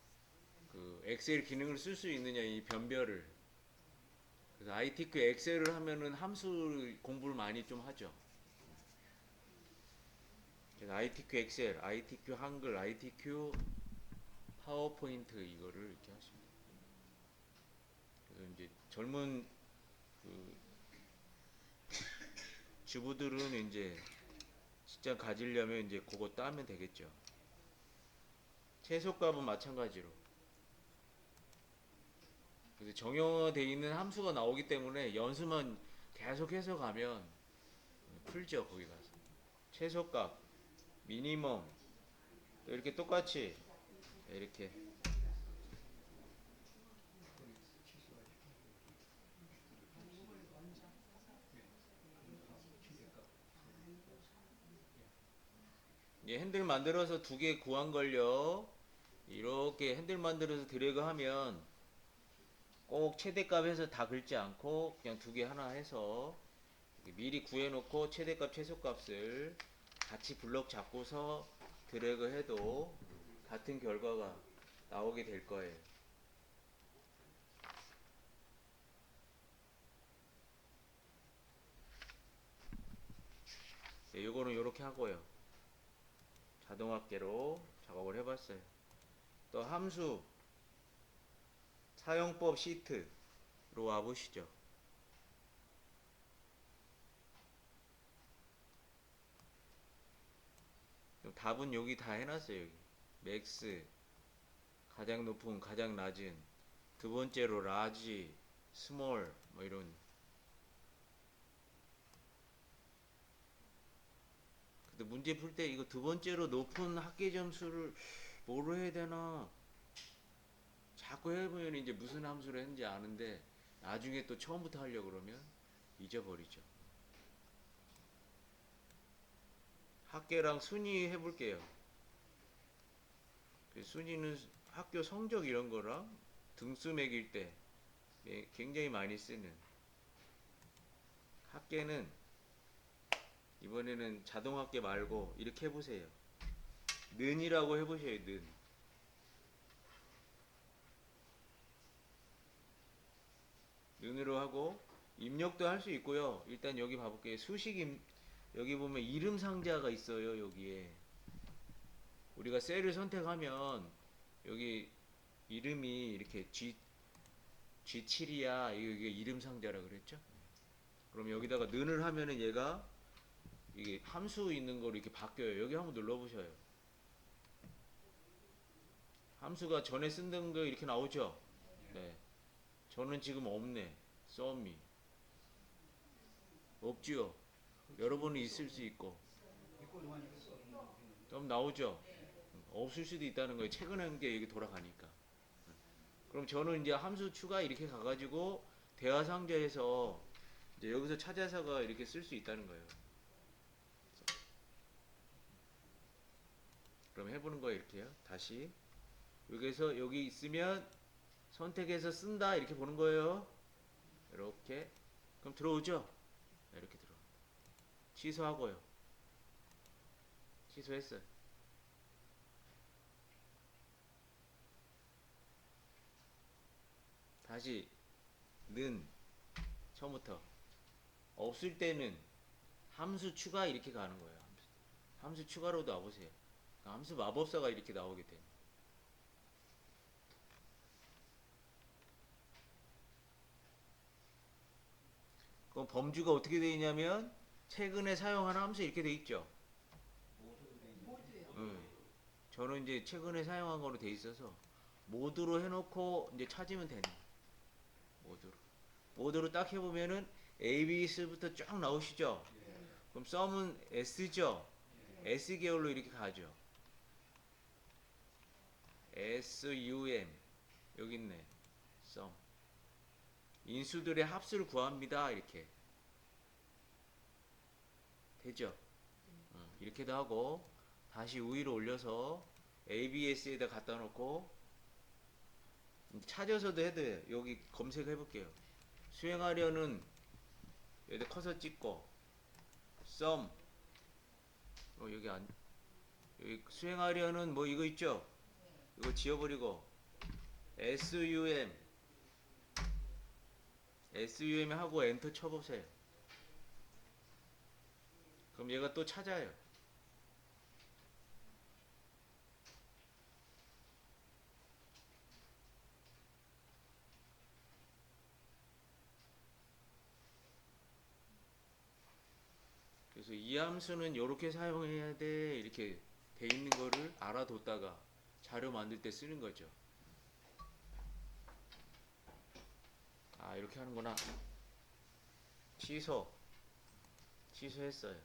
그 엑셀 기능을 쓸 수 있느냐 이 변별을. 그래서 ITQ 엑셀을 하면은 함수 공부를 많이 좀 하죠. 그래서 ITQ 엑셀, ITQ 한글, ITQ 파워포인트 이거를 이렇게 하십니다. 그래서 이제 젊은 그 주부들은 이제 직장 가지려면 이제 그거 따면 되겠죠. 최소값은 마찬가지로. 그래서 정형화되어 있는 함수가 나오기 때문에 연수만 계속해서 가면 풀죠 거기 가서. 최소값, 미니멈 또 이렇게 똑같이 이렇게 핸들 만들어서 두 개 구한 걸요. 이렇게 핸들 만들어서 드래그하면 꼭 최대값 해서 다 긁지 않고 그냥 두 개 하나 해서 미리 구해놓고 최대값 최소값을 같이 블럭 잡고서 드래그 해도 같은 결과가 나오게 될 거예요. 네, 요거는 요렇게 하고요. 자동합계로 작업을 해봤어요. 또 함수 사용법 시트로 와보시죠. 답은 여기 다 해놨어요. 여기 맥스 가장 높은 가장 낮은 두 번째로 라지 스몰 뭐 이런. 근데 문제 풀 때 이거 두 번째로 높은 합계 점수를 뭐로 해야 되나 자꾸 해보면 이제 무슨 함수를 했는지 아는데 나중에 또 처음부터 하려고 그러면 잊어버리죠. 합계랑 순위 해볼게요. 순위는 학교 성적 이런 거랑 등수 매길 때 굉장히 많이 쓰는. 합계는 이번에는 자동합계 말고 이렇게 해보세요. 는이라고 해보세요. 는. 는으로 하고 입력도 할 수 있고요. 일단 여기 봐볼게요. 여기 보면 이름 상자가 있어요. 여기에 우리가 셀을 선택하면 여기 이름이 이렇게 G7이야. 이게 이름 상자라 그랬죠? 그럼 여기다가 는을 하면은 얘가 이게 함수 있는 거로 이렇게 바뀌어요. 여기 한번 눌러보셔요. 함수가 전에 쓰던 거 이렇게 나오죠? 네. 저는 지금 없네. 썸이. 없지요? 여러분은 있을 수 있고. 이거 하니까 써는 거기는. 좀 나오죠? 없을 수도 있다는 거예요. 최근에 한 게 이게 돌아가니까. 그럼 저는 이제 함수 추가 이렇게 가가지고 대화 상자에서 이제 여기서 찾아서가 이렇게 쓸 수 있다는 거예요. 그럼 해보는 거예요. 이렇게요. 다시. 여기서 여기 있으면 선택해서 쓴다 이렇게 보는 거예요. 이렇게. 그럼 들어오죠? 네, 이렇게 들어. 취소하고요. 취소했어요. 다시 는 처음부터 없을 때는 함수 추가 이렇게 가는 거예요. 함수 추가로 나와보세요. 함수 마법사가 이렇게 나오게 돼요. 그럼 범주가 어떻게 되어 있냐면 최근에 사용한 함수 이렇게 되어 있죠. 모두 돼 있는. 모두요. 저는 이제 최근에 사용한 거로 돼 있어서 모드로 해놓고 이제 찾으면 되는 거예요. 모드로. 모드로 딱 해보면은 ABS부터 쫙 나오시죠. 예. 그럼 썸은 S죠. 예. S 계열로 이렇게 가죠. SUM 여기 있네. 썸. 인수들의 합수를 구합니다. 이렇게 되죠. 이렇게도 하고 다시 위로 올려서 ABS에다 갖다 놓고 찾아서도 해도 돼요. 여기 검색해 볼게요. 수행하려는 여기다 커서 찍고 썸 여기 안 여기 수행하려는 뭐 이거 있죠? 이거 지워버리고 SUM 하고 엔터 쳐보세요. 그럼 얘가 또 찾아요. 그래서 이 함수는 이렇게 사용해야 돼 이렇게 돼 있는 거를 알아뒀다가 자료 만들 때 쓰는 거죠. 아 이렇게 하는구나. 취소했어요.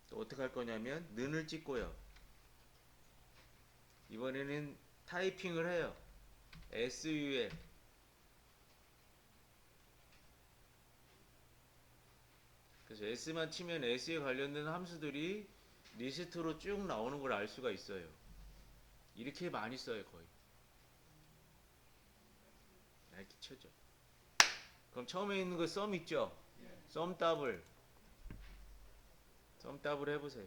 또 어떻게 할 거냐면 는을 찍고요. 이번에는 타이핑을 해요. SUM 그래서 S만 치면 S에 관련된 함수들이 리스트로 쭉 나오는 걸 알 수가 있어요. 이렇게 많이 써요 거의. 이렇게 쳐죠. 그럼 처음에 있는 거 썸 있죠? 예. 썸 더블 해보세요.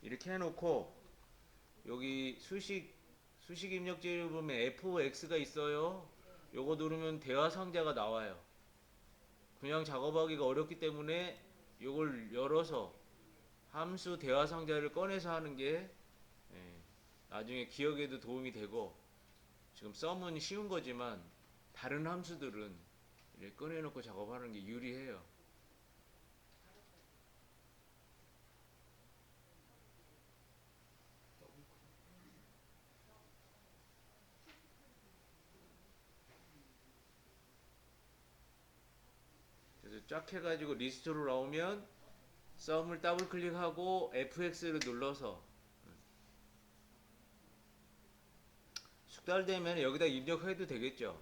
이렇게 해놓고 여기 수식 입력제를 보면 FX가 있어요. 요거 누르면 대화 상자가 나와요. 그냥 작업하기가 어렵기 때문에 요걸 열어서 함수 대화 상자를 꺼내서 하는 게 나중에 기억에도 도움이 되고 지금 썸은 쉬운 거지만 다른 함수들은 이렇게 꺼내놓고 작업하는 게 유리해요. 그래서 쫙 해가지고 리스트로 나오면 썸을 더블 클릭하고 FX를 눌러서 숙달되면 여기다 입력해도 되겠죠.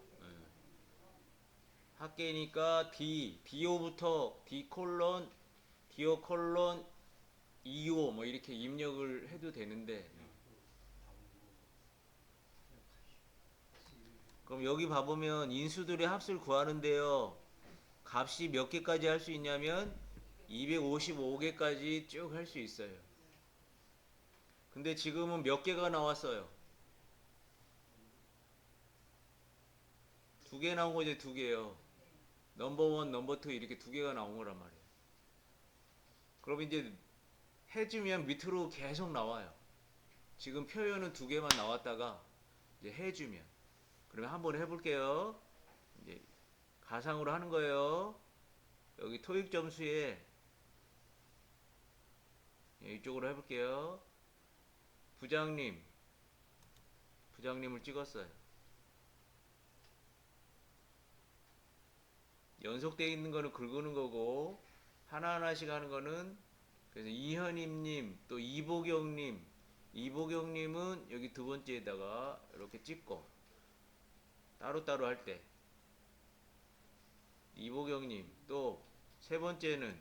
학계니까 DO부터 DO 25 뭐 이렇게 입력을 해도 되는데 그럼 여기 봐보면 인수들의 합수를 구하는데요. 값이 몇 개까지 할 수 있냐면 255개까지 쭉 할 수 있어요. 근데 지금은 몇 개가 나왔어요? 2개 나온 거죠. 2개요. 넘버 1, 넘버 2 이렇게 2개가 나온 거란 말이에요. 그럼 이제 해주면 밑으로 계속 나와요. 지금 표현은 2개만 나왔다가 이제 해주면 그러면 한번 해볼게요. 이제 가상으로 하는 거예요. 여기 토익 점수에 이쪽으로 해볼게요. 부장님을 찍었어요. 연속되어 있는 거는 긁는 거고 하나하나씩 하는 거는, 그래서 이현임님 또 이보경님은 여기 두 번째에다가 이렇게 찍고 따로따로 할 때, 이보경님 또 세 번째는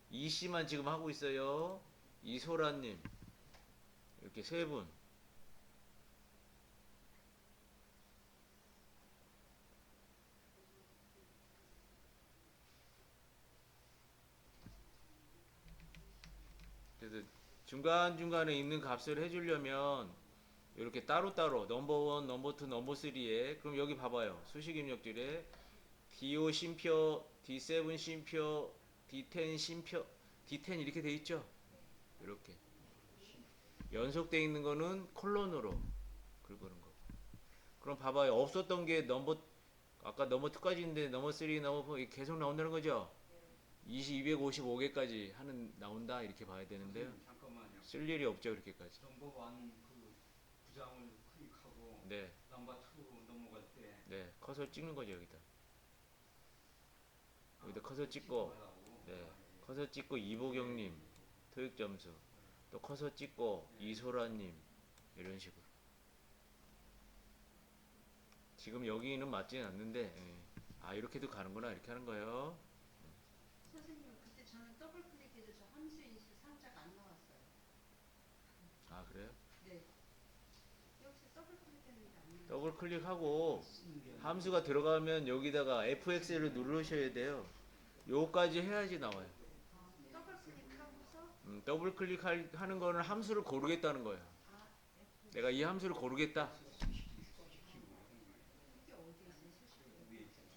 이씨만 지금 하고 있어요. 이소라님 이렇게 세 분. 그래서 중간중간에 있는 값을 해주려면 이렇게 따로따로 넘버 1, 넘버 2, 넘버 3에, 그럼 여기 봐봐요. 수식 입력줄에 D5 쉼표, D7 쉼표, D10 쉼표, D10 이렇게 돼 있죠? 이렇게 연속돼 있는 거는 콜론으로 긁는 거. 그럼 봐봐요. 없었던 게 아까 넘버 2까지 있는데 넘버 3, 넘버 4 계속 나온다는 거죠? 255개까지 나온다 이렇게 봐야 되는데요. 잠깐만요. 쓸 일이 없죠 그렇게까지. 넘버 1 그 부장을 클릭하고 네, 넘버 2 넘어갈 때 네, 커서 찍는 거죠 여기다. 여기다 커서 찍고, 네, 커서 찍고 이보경님 토익 점수, 또 커서 찍고 이소라님 이런 식으로. 지금 여기는 맞지는 않는데, 예. 아 이렇게도 가는구나 이렇게 하는 거예요. 선생님 그때 저는 더블 클릭해도 저 함수 인수 상자가 안 나왔어요. 아 그래요? 네. 여기서 더블 클릭했는데 안 나왔어요. 더블 클릭하고 함수가 들어가면 여기다가 FX를 누르셔야 돼요. 요까지 해야지 나와요. 더블 클릭하고서 더블 클릭하는 거는 함수를 고르겠다는 거예요. 아 F 내가 이 함수를 고르겠다. 이게 어디에 있어요?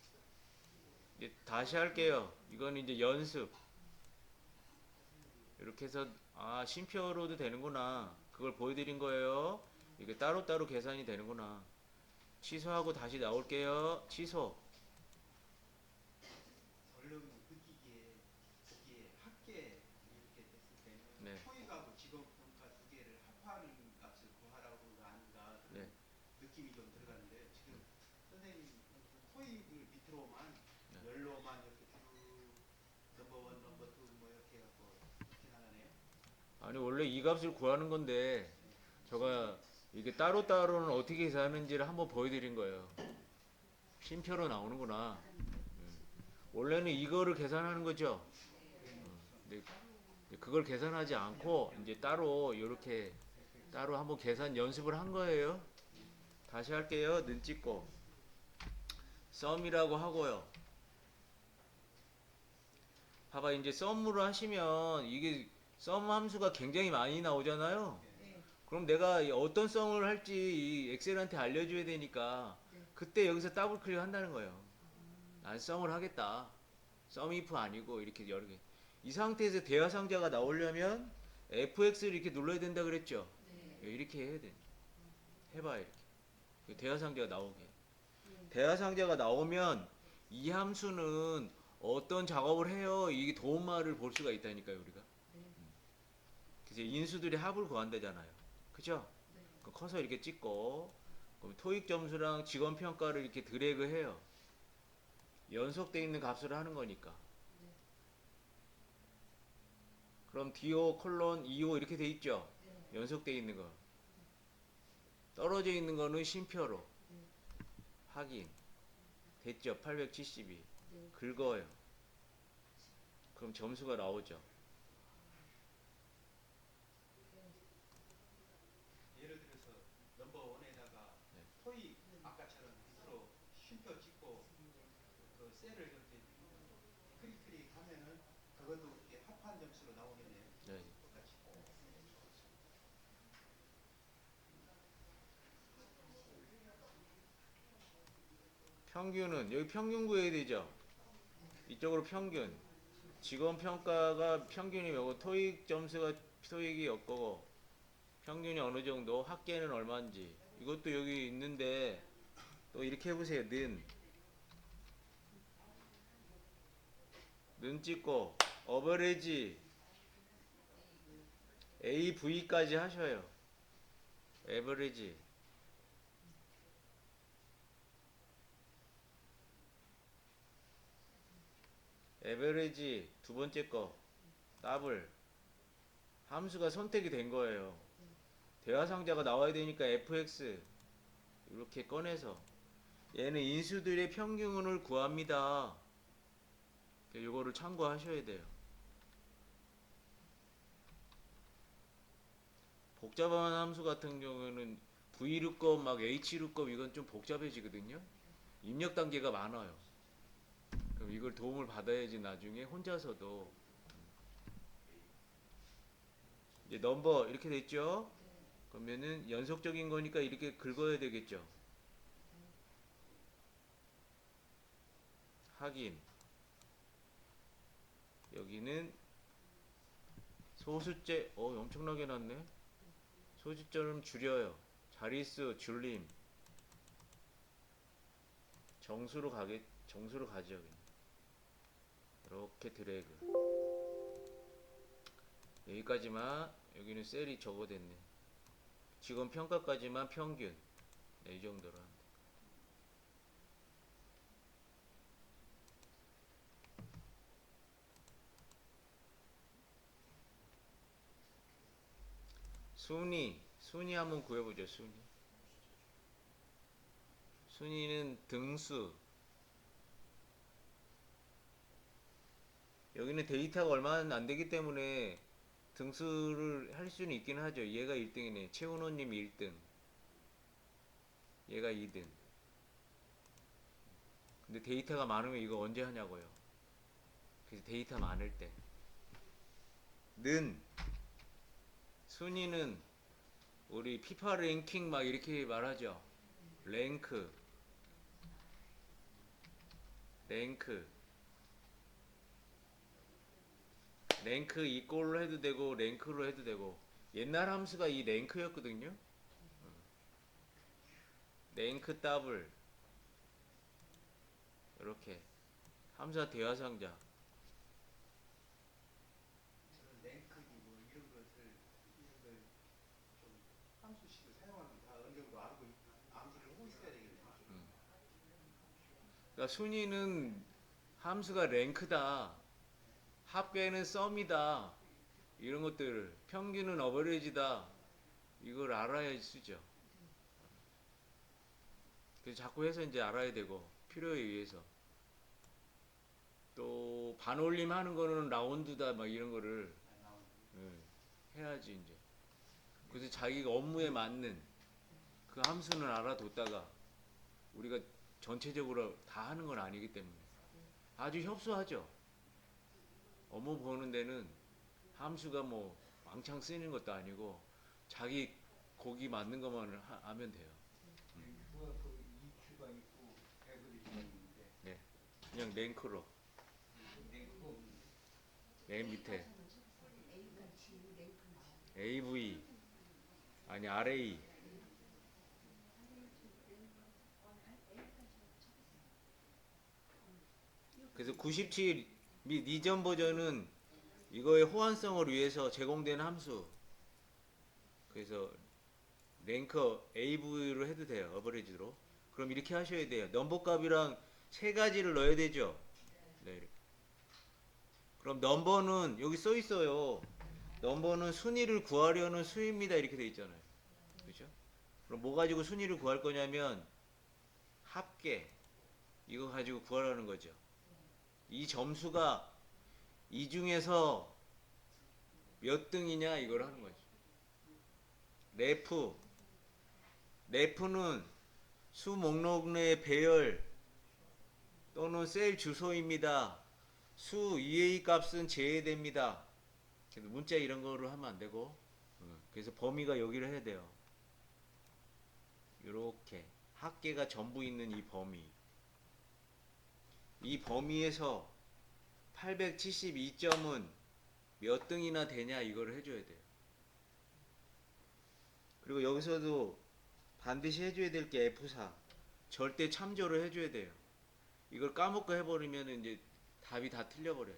수식이 이제 다시 할게요. 이건 이제 연습. 이렇게 해서 아 쉼표로도 되는구나. 그걸 보여드린 거예요. 이게 따로따로 계산이 되는구나. 취소하고 다시 나올게요. 취소. 원래는 느끼기에 거기에 합계 이렇게 됐을 때는 네. 토익하고 직업 평가 두 개를 합하는 값을 구하라고 아닌가 그런 네. 느낌이 좀 들어가는데요. 지금 선생님 토익을 밑으로만 네. 열로만 이렇게 쭉 넘버 1, 넘버 2 뭐 이렇게 해갖고 계산하네요. 아니 원래 이 값을 구하는 건데 제가 이게 따로따로는 어떻게 계산하는지를 한번 보여드린 거예요. 쉼표로 나오는구나. 원래는 이거를 계산하는 거죠. 근데 그걸 계산하지 않고 이제 따로 이렇게 따로 한번 계산 연습을 한 거예요. 다시 할게요. 는 찍고 썸이라고 하고요. 봐봐 이제 썸으로 하시면 이게 썸 함수가 굉장히 많이 나오잖아요. 네. 그럼 내가 어떤 썸을 할지 이 엑셀한테 알려줘야 되니까 네. 그때 여기서 더블 클릭 한다는 거예요. 난 썸을 하겠다. 썸 if 아니고 이렇게 여러 개. 이 상태에서 대화 상자가 나오려면 FX를 이렇게 눌러야 된다 그랬죠. 네. 이렇게 해야 돼. 해봐 이렇게. 대화 상자가 나오게. 네. 대화 상자가 나오면 이 함수는 어떤 작업을 해요. 이게 도움말을 볼 수가 있다니까요 우리가. 네. 그래서 인수들이 합을 구한다잖아요. 그죠? 네. 그럼 커서 이렇게 찍고 그럼 토익 점수랑 직원 평가를 이렇게 드래그 해요. 연속돼 있는 값을 하는 거니까. 네. 그럼 DO 콜론 2호 이렇게 돼 있죠? 네. 연속돼 있는 거. 떨어져 있는 거는 쉼표로 네. 확인. 됐죠? 872. 네. 긁어요. 그럼 점수가 나오죠. 예를 들어서 넘버 1에다가 네. 토익 아까처럼 밑으로 쉼표 찍고 그 셀을 이렇게 클릭하면은 그것도 이렇게 합한 점수로 나오겠네요. 네. 똑같이. 평균은 여기 평균 구해야 되죠. 이쪽으로 평균. 직원 평가가 평균이 뭐고 토익 점수가 토익이 였고 평균이 어느 정도, 합계는 얼마인지. 이것도 여기 있는데 또 이렇게 해보세요. 는 찍고 어버레지 AV까지 하셔요. 에버리지. 에버리지 두 번째 거 더블 함수가 선택이 된 거예요. 대화상자가 나와야 되니까 fx 이렇게 꺼내서 얘는 인수들의 평균을 구합니다. 이거를 참고하셔야 돼요. 복잡한 함수 같은 경우는 vlookup 막 hlookup 이건 좀 복잡해지거든요. 입력 단계가 많아요. 그럼 이걸 도움을 받아야지 나중에 혼자서도. 이제 넘버 이렇게 됐죠? 그러면은 연속적인 거니까 이렇게 긁어야 되겠죠. 확인. 여기는 소수째 엄청나게 났네. 소수점 줄여요. 자릿수 줄림. 정수로 가죠. 그냥. 이렇게 드래그. 여기까지만. 여기는 셀이 적어됐네. 직원 평가까지만 평균. 네, 이 정도로 합니다. 순위 한번 구해보죠. 순위는 등수. 여기는 데이터가 얼마 안 되기 때문에 등수를 할 수는 있긴 하죠. 얘가 1등이네. 최은호님 1등. 얘가 2등. 근데 데이터가 많으면 이거 언제 하냐고요. 그래서 데이터 많을 때. 순위는 우리 피파 랭킹 막 이렇게 말하죠. 랭크 이꼴로 해도 되고 랭크로 해도 되고. 옛날 함수가 이 랭크였거든요. 랭크 더블 이렇게 함수와 대화상자. 저는 랭크기 뭐 이런 걸 좀 함수식을 사용하면 다 어느 정도 알고 암기를 하고 있어야 되겠네요. 그러니까 순위는 함수가 랭크다. 합계는 썸이다. 이런 것들. 평균은 어버레이지다. 이걸 알아야 쓰죠. 그래서 자꾸 해서 이제 알아야 되고 필요에 의해서. 또 반올림 하는 거는 라운드다 막 이런 거를 해야지 이제. 그래서 자기가 업무에 맞는 그 함수는 알아뒀다가 우리가 전체적으로 다 하는 건 아니기 때문에 아주 협소하죠. 업무 보는 데는 함수가 뭐 왕창 쓰이는 것도 아니고 자기 고기 맞는 것만 하면 돼요. 랭크가 그 EQ가 있고 에버리지가 있는데 네, 그냥 랭크로 랭크가 맨 밑에 AV 아니 RA. 그래서 97 및 이전 버전은 이거의 호환성을 위해서 제공된 함수. 그래서 랭크 AV로 해도 돼요. 어버리지로. 그럼 이렇게 하셔야 돼요. 넘버 값이랑 세 가지를 넣어야 되죠. 네, 이렇게. 그럼 넘버는 여기 써 있어요. 넘버는 순위를 구하려는 수입니다. 이렇게 돼 있잖아요. 그렇죠? 그럼 뭐 가지고 순위를 구할 거냐면 합계. 이거 가지고 구하라는 거죠. 이 점수가 이 중에서 몇 등이냐 이걸 하는 거죠. 레프는 수 목록 내 배열 또는 셀 주소입니다. 수 EA 값은 제외됩니다. 그래서 문자 이런 거로 하면 안 되고. 그래서 범위가 여기를 해야 돼요. 이렇게 합계가 전부 있는 이 범위. 이 범위에서 872점은 몇 등이나 되냐 이걸 해줘야 돼요. 그리고 여기서도 반드시 해줘야 될 게 F4. 절대 참조를 해줘야 돼요. 이걸 까먹고 해버리면 이제 답이 다 틀려버려요.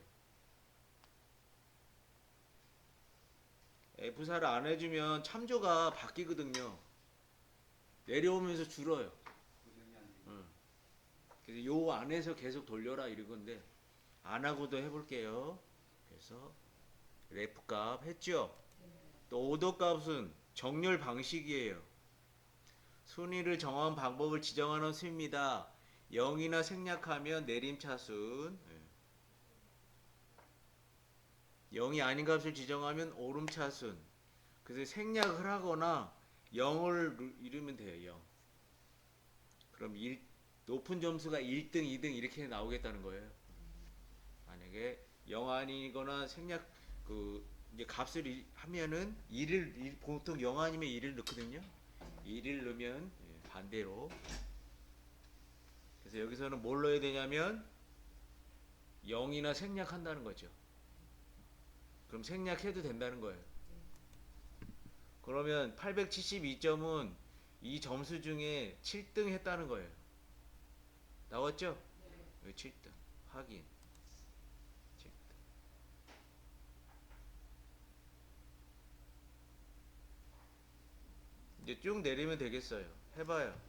F4를 안 해주면 참조가 바뀌거든요. 내려오면서 줄어요. 고정이 안 되고. 응. 그래서 요 안에서 계속 돌려라 이러건데 안 하고도 해볼게요. 그래서 레프 값 했죠. 또 오더 값은 정렬 방식이에요. 순위를 정한 방법을 지정하는 수입니다. 0이나 생략하면 내림차순, 0이 아닌 값을 지정하면 오름차순. 그래서 생략을 하거나 0을 이루면 돼요. 0. 그럼 높은 점수가 1등, 2등 이렇게 나오겠다는 거예요. 만약에 0 아니거나 생략 이제 값을 하면은 2를 보통 0 아니면 2를 넣거든요. 2를 넣으면 반대로. 그래서 여기서는 뭘 넣어야 되냐면 0이나 생략한다는 거죠. 그럼 생략해도 된다는 거예요. 그러면 872점은 이 점수 중에 7등 했다는 거예요. 나왔죠? 네. 7등. 확인. 7등. 이제 쭉 내리면 되겠어요. 해봐요.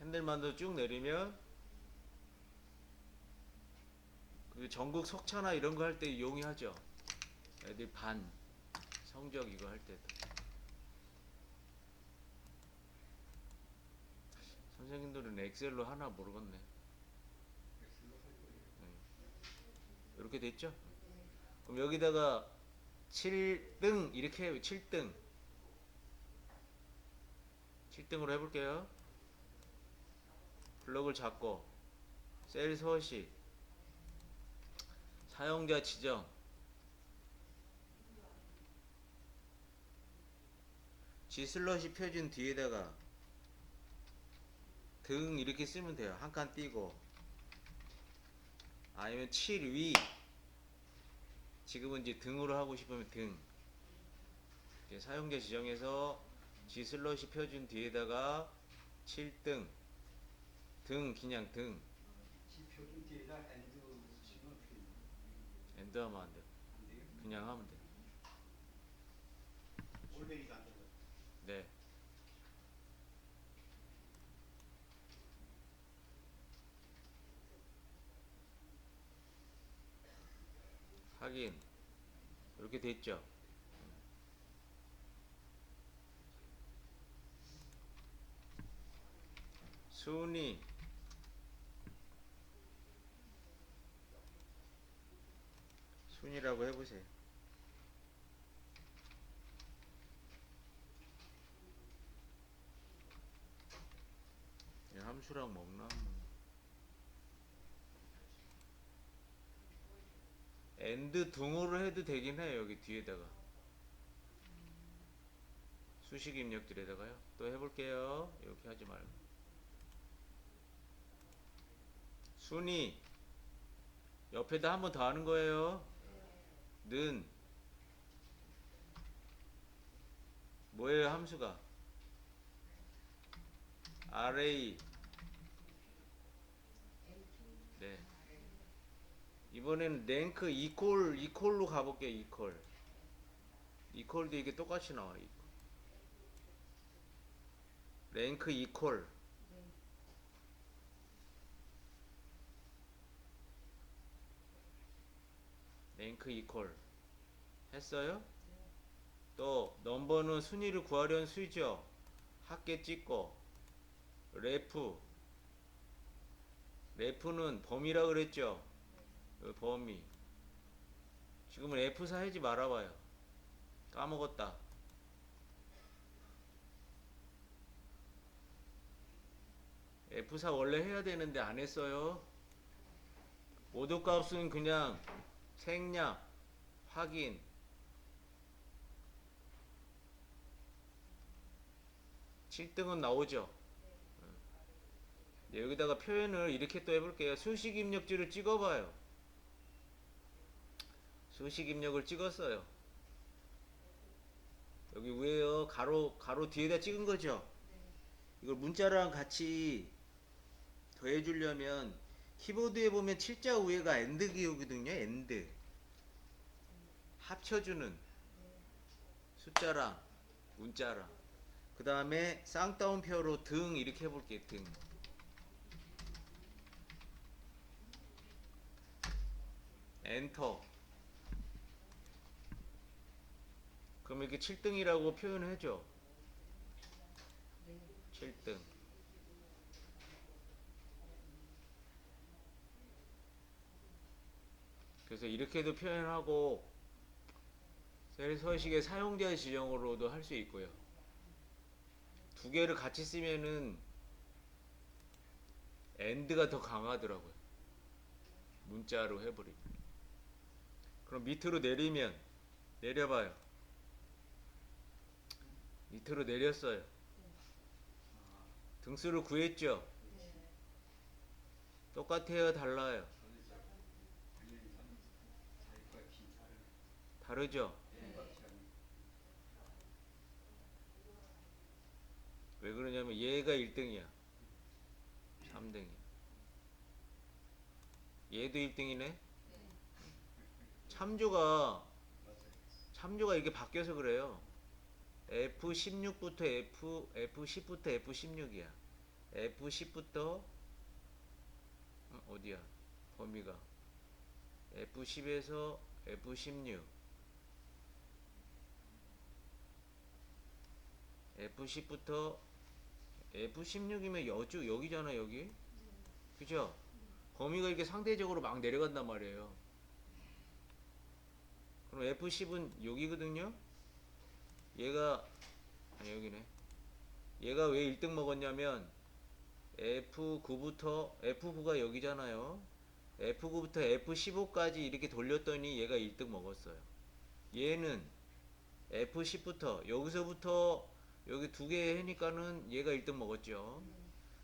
핸들만도 쭉 내리면 그 전국 석차나 이런 거 할 때 이용하죠. 애들 반 성적 이거 할 때도. 선생님들은 엑셀로 하나 모르겠네. 엑셀로 할 거예요. 이렇게 됐죠? 그럼 여기다가 7등 이렇게 해요. 7등. 7등으로 해볼게요. 블럭을 잡고 셀 서식 사용자 지정 G슬러시 표준 뒤에다가 등 이렇게 쓰면 돼요. 한 칸 띄고 아니면 7위 지금은 이제 등으로 하고 싶으면 등 이제 사용자 지정해서 G슬러시 표준 뒤에다가 7등 등 그냥 등 지표준 뒤에다 엔드 붙이면 어떻게 돼요? 엔드 하면 안 돼. 안 돼요? 그냥 하면 돼. 올베리도 안 되고. 네. 확인. 이렇게 됐죠. 순위 순위라고 해보세요. 함수랑 먹나? 엔드 등으로 해도 되긴 해요. 여기 뒤에다가 수식 입력들에다가요. 또 해볼게요. 이렇게 하지 말고 순위 옆에다 한 번 더 하는 거예요. 는 뭐예요? 함수가 array. 네. 이번에는 랭크 이퀄로 가볼게요. 이퀄도 이게 똑같이 나와. 랭크 이퀄. 랭크 이퀄 했어요? 또 넘버는 순위를 구하려는 수죠. 합계 찍고 레프는 범위라 그랬죠. 범위. 지금은 F4 하지 말아봐요. 까먹었다. F4 원래 해야 되는데 안 했어요. 오도 값은 그냥 생략, 확인. 칠등은 나오죠. 네, 여기다가 표현을 이렇게 또 해볼게요. 수식 입력지를 찍어봐요. 수식 입력을 찍었어요. 여기 위에요. 가로 뒤에다 찍은 거죠. 이걸 문자랑 같이 더해주려면 키보드에 보면 7자 위에가 엔드 기호거든요. 엔드 합쳐주는 숫자랑 문자랑. 그 다음에 쌍따옴표로 등 이렇게 해볼게. 등. 엔터. 그럼 이렇게 7등이라고 표현해줘. 7등. 그래서 이렇게도 표현하고 셀 서식의 사용자 지정으로도 할 수 있고요. 두 개를 같이 쓰면은 end가 더 강하더라고요. 문자로 해버리면. 그럼 밑으로 내리면 내려봐요. 밑으로 내렸어요. 등수를 구했죠. 똑같아요, 달라요? 다르죠. 당연히 자기가 긴 차를 다르죠. 똑같이 하는. 왜 그러냐면 얘가 1등이야. 3등이야. 얘도 1등이네. 참조가 이렇게 바뀌어서 그래요. F16부터 F10부터 F16이야. F10부터 어디야? 범위가 F10에서 F16, F10부터 F16이면 여기잖아, 여기. 그죠? 범위가 이렇게 상대적으로 막 내려간단 말이에요. 그럼 F10은 여기거든요. 얘가 여기네. 얘가 왜 1등 먹었냐면 F9가 여기잖아요. F9부터 F15까지 이렇게 돌렸더니 얘가 1등 먹었어요. 얘는 F10부터 여기서부터 여기 두 개 해니까는 얘가 1등 먹었죠.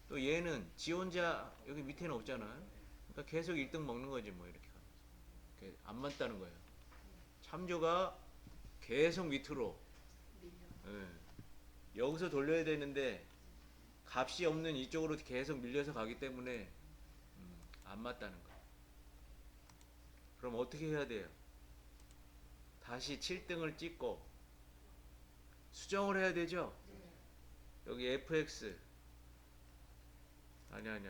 또 얘는 지 혼자 여기 밑에는 없잖아요. 그러니까 계속 1등 먹는 거지 뭐 이렇게 가면서. 안 맞다는 거예요. 참조가 계속 밑으로. 예. 여기서 돌려야 되는데 값이 없는 이쪽으로 계속 밀려서 가기 때문에 안 맞다는 거예요. 그럼 어떻게 해야 돼요? 다시 7등을 찍고 수정을 해야 되죠? 여기 fx 아니야.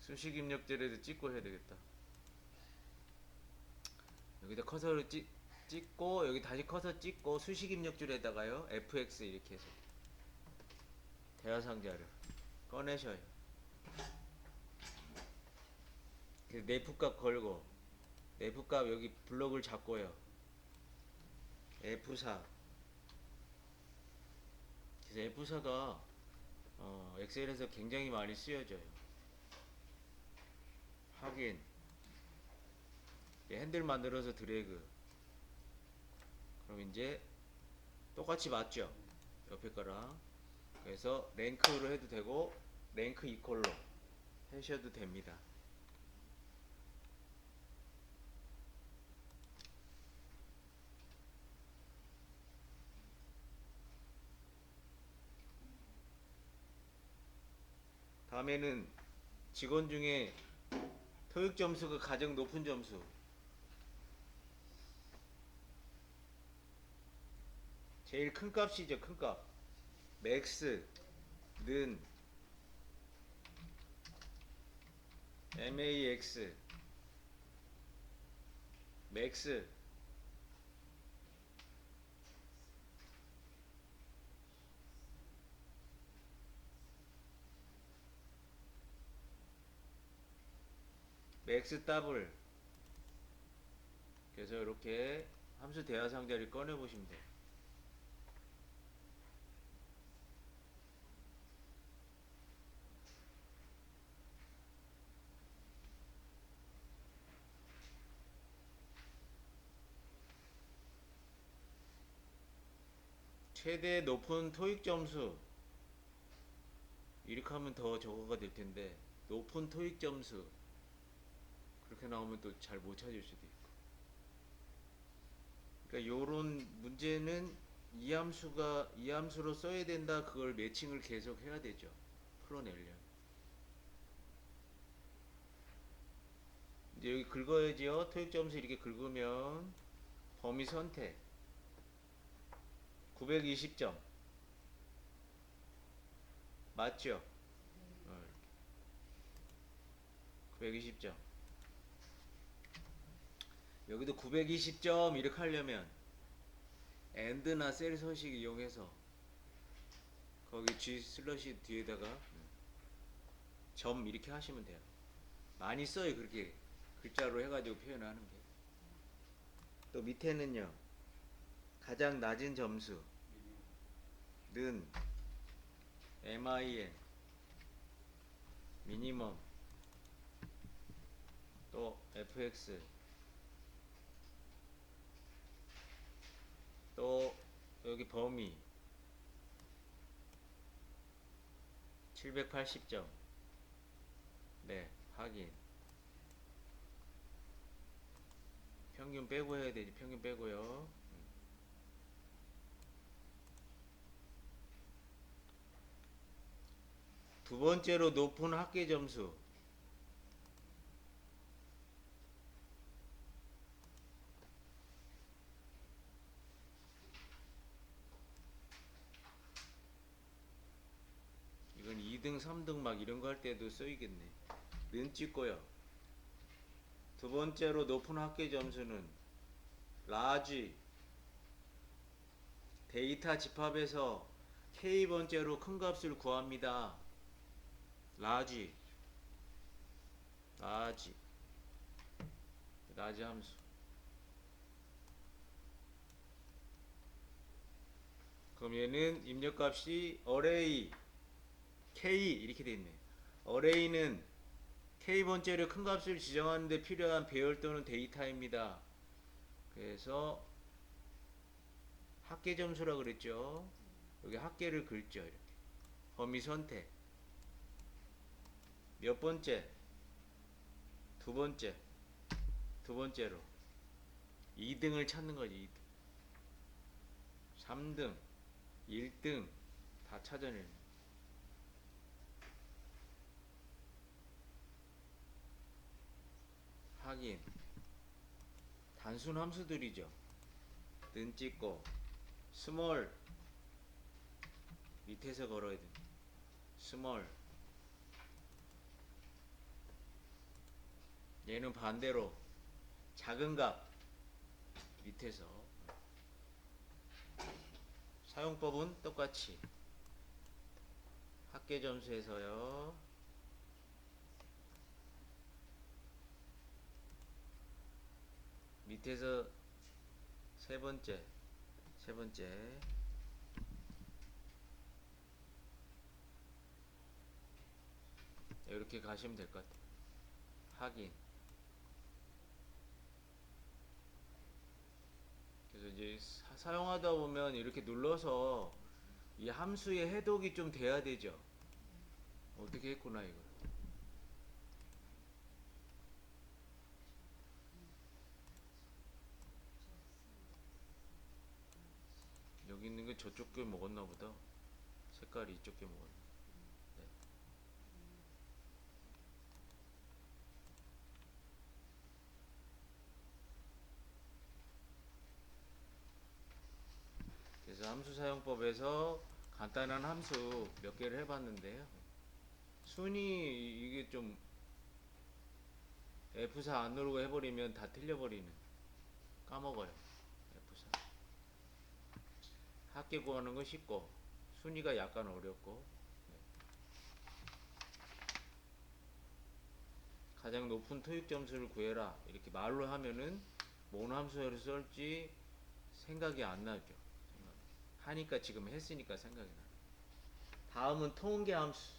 수식 입력절에도 찍고 해야 되겠다. 여기다 커서를 찍고 여기 다시 커서 찍고 수식 입력줄에다가요 fx 이렇게 해서 대화상자를 꺼내셔요. 내프값 걸고 내프값 여기 블럭을 잡고요. F4. 그래서 F4가 엑셀에서 굉장히 많이 쓰여져요. 확인. 핸들 만들어서 드래그. 그럼 이제 똑같이 맞죠? 옆에 거랑. 그래서 랭크로 해도 되고 랭크 이퀄로 하셔도 됩니다. 다음에는 직원 중에 토익 점수가 가장 높은 점수. 제일 큰 값이죠, 큰 값. 맥스, 는, max, 맥스. 맥스 더블. 그래서 이렇게 함수 대화 상자를 꺼내 보시면 돼요. 최대 높은 토익 점수 이렇게 하면 더 저거가 될 텐데 높은 토익 점수 그렇게 나오면 또 잘 못 찾을 수도 있고. 그러니까 요런 문제는 이 함수로 써야 된다. 그걸 매칭을 계속 해야 되죠. 풀어내려면. 이제 여기 긁어야지요. 토익 점수 이렇게 긁으면 범위 선택 920점 맞죠? 920점. 여기도 920점 이렇게 하려면 AND나 셀 서식 이용해서 거기 G 슬러시 뒤에다가 점 이렇게 하시면 돼요. 많이 써요. 그렇게 글자로 해가지고 표현하는 게. 또 밑에는요. 가장 낮은 점수는 MIN 미니멈 또 FX 또 여기 범위 780점. 네, 확인. 평균 빼고 해야 되지. 평균 빼고요. 두 번째로 높은 합계 점수. 이건 2등, 3등 막 이런 거 할 때도 쓰이겠네. 는 찍고요. 두 번째로 높은 합계 점수는 라지 데이터 집합에서 K번째로 큰 값을 구합니다. 라지 함수. 그럼 얘는 입력값이 array K 이렇게 돼 있네. array는 K번째로 큰 값을 지정하는데 필요한 배열 또는 데이터입니다. 그래서 합계 점수라 그랬죠. 여기 합계를 긁죠. 이렇게. 범위 선택. 몇 번째? 두 번째로 2등을 찾는 거지. 2등 3등 1등 다 찾아내는. 확인. 단순 함수들이죠. 는 찍고 스몰 밑에서 걸어야 돼. 스몰. 얘는 반대로 작은 값 밑에서. 사용법은 똑같이 합계 점수에서요. 밑에서 세 번째 이렇게 가시면 될 것 같아요. 확인. 그래서 이제 사용하다 보면 이렇게 눌러서 이 함수의 해독이 좀 돼야 되죠. 어떻게 했구나 이거. 여기 있는 게 저쪽 게 먹었나 보다. 색깔이 이쪽 게 먹었네. 네. 그래서 함수 사용법에서 간단한 함수 몇 개를 해봤는데요. 순위 이게 좀 F4 안 누르고 해버리면 다 틀려버리는. 까먹어요. F4. 합계 구하는 건 쉽고 순위가 약간 어렵고. 가장 높은 토익 점수를 구해라 이렇게 말로 하면은 뭔 함수를 쓸지 생각이 안 나죠. 하니까 지금 했으니까 생각이 나. 다음은 통계 함수.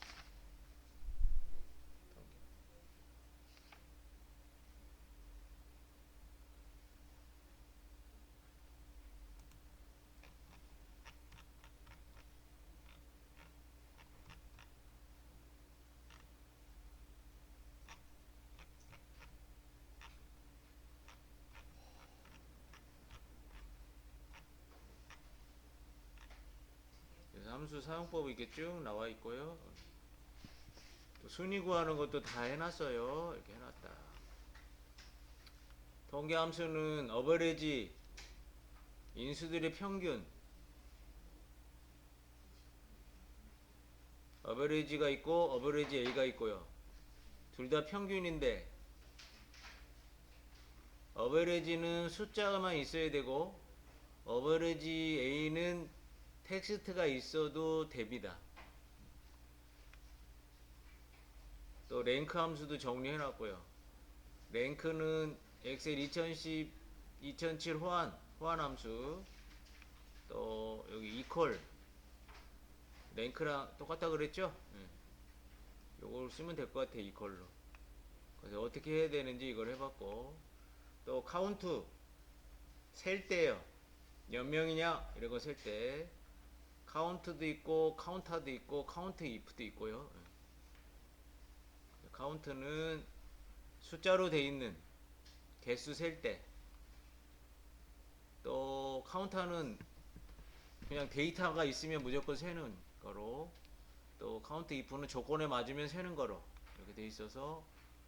함수 사용법이 이렇게 쭉 나와 있고요. 또 순위 구하는 것도 다 해놨어요. 이렇게 해놨다. 통계 함수는 어버레지, 인수들의 평균, 어버레지가 있고 어버레지 A가 있고요. 둘 다 평균인데 어버레지는 숫자만 있어야 되고 어버레지 A는 텍스트가 있어도 됩니다. 또 랭크 함수도 정리해놨고요. 랭크는 엑셀 2010, 2007 호환 함수, 또 여기 이퀄 랭크랑 똑같다 그랬죠? 요걸 쓰면 될 것 같아. 이퀄로. 그래서 어떻게 해야 되는지 이걸 해봤고, 또 카운트 셀 때요. 몇 명이냐 이런 거 셀 때 카운트도 있고 카운터도 있고 카운트 if도 있고요. 카운트는 숫자로 돼 있는 개수 셀 때, 또 카운터는 그냥 데이터가 있으면 무조건 세는 거로, 또 카운트 if는 조건에 맞으면 세는 거로 이렇게 돼 있어서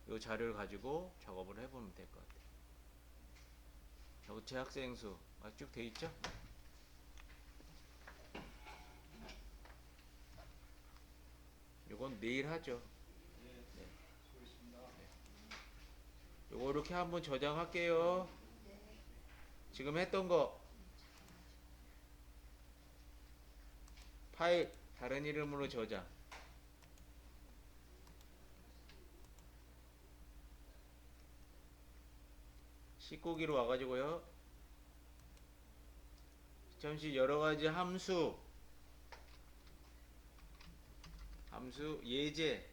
이 자료를 가지고 작업을 해보면 될 것 같아요. 전체 학생 수 쭉 돼 있죠? 요건 내일 하죠. 네, 수고했습니다. 요거 이렇게 한번 저장할게요. 지금 했던 거 파일 다른 이름으로 저장. 씻고기로 와가지고요. 잠시 여러가지 함수 예제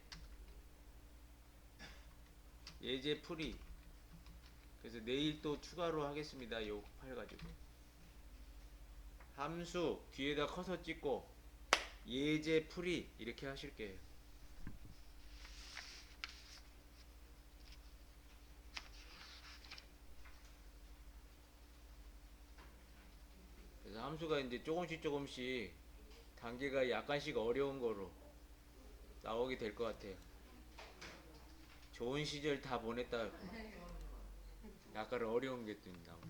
풀이. 그래서 내일 또 추가로 하겠습니다. 요 파일 가지고 함수 뒤에다 커서 찍고 예제 풀이 이렇게 하실게요. 그래서 함수가 이제 조금씩 단계가 약간씩 어려운 거로 나오게 될 것 같아요. 좋은 시절 다 보냈다. 약간 어려운 게 좀 나오고.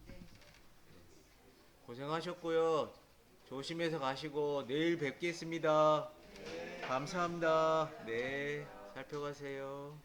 고생하셨고요. 조심해서 가시고 내일 뵙겠습니다. 감사합니다. 네, 살펴가세요.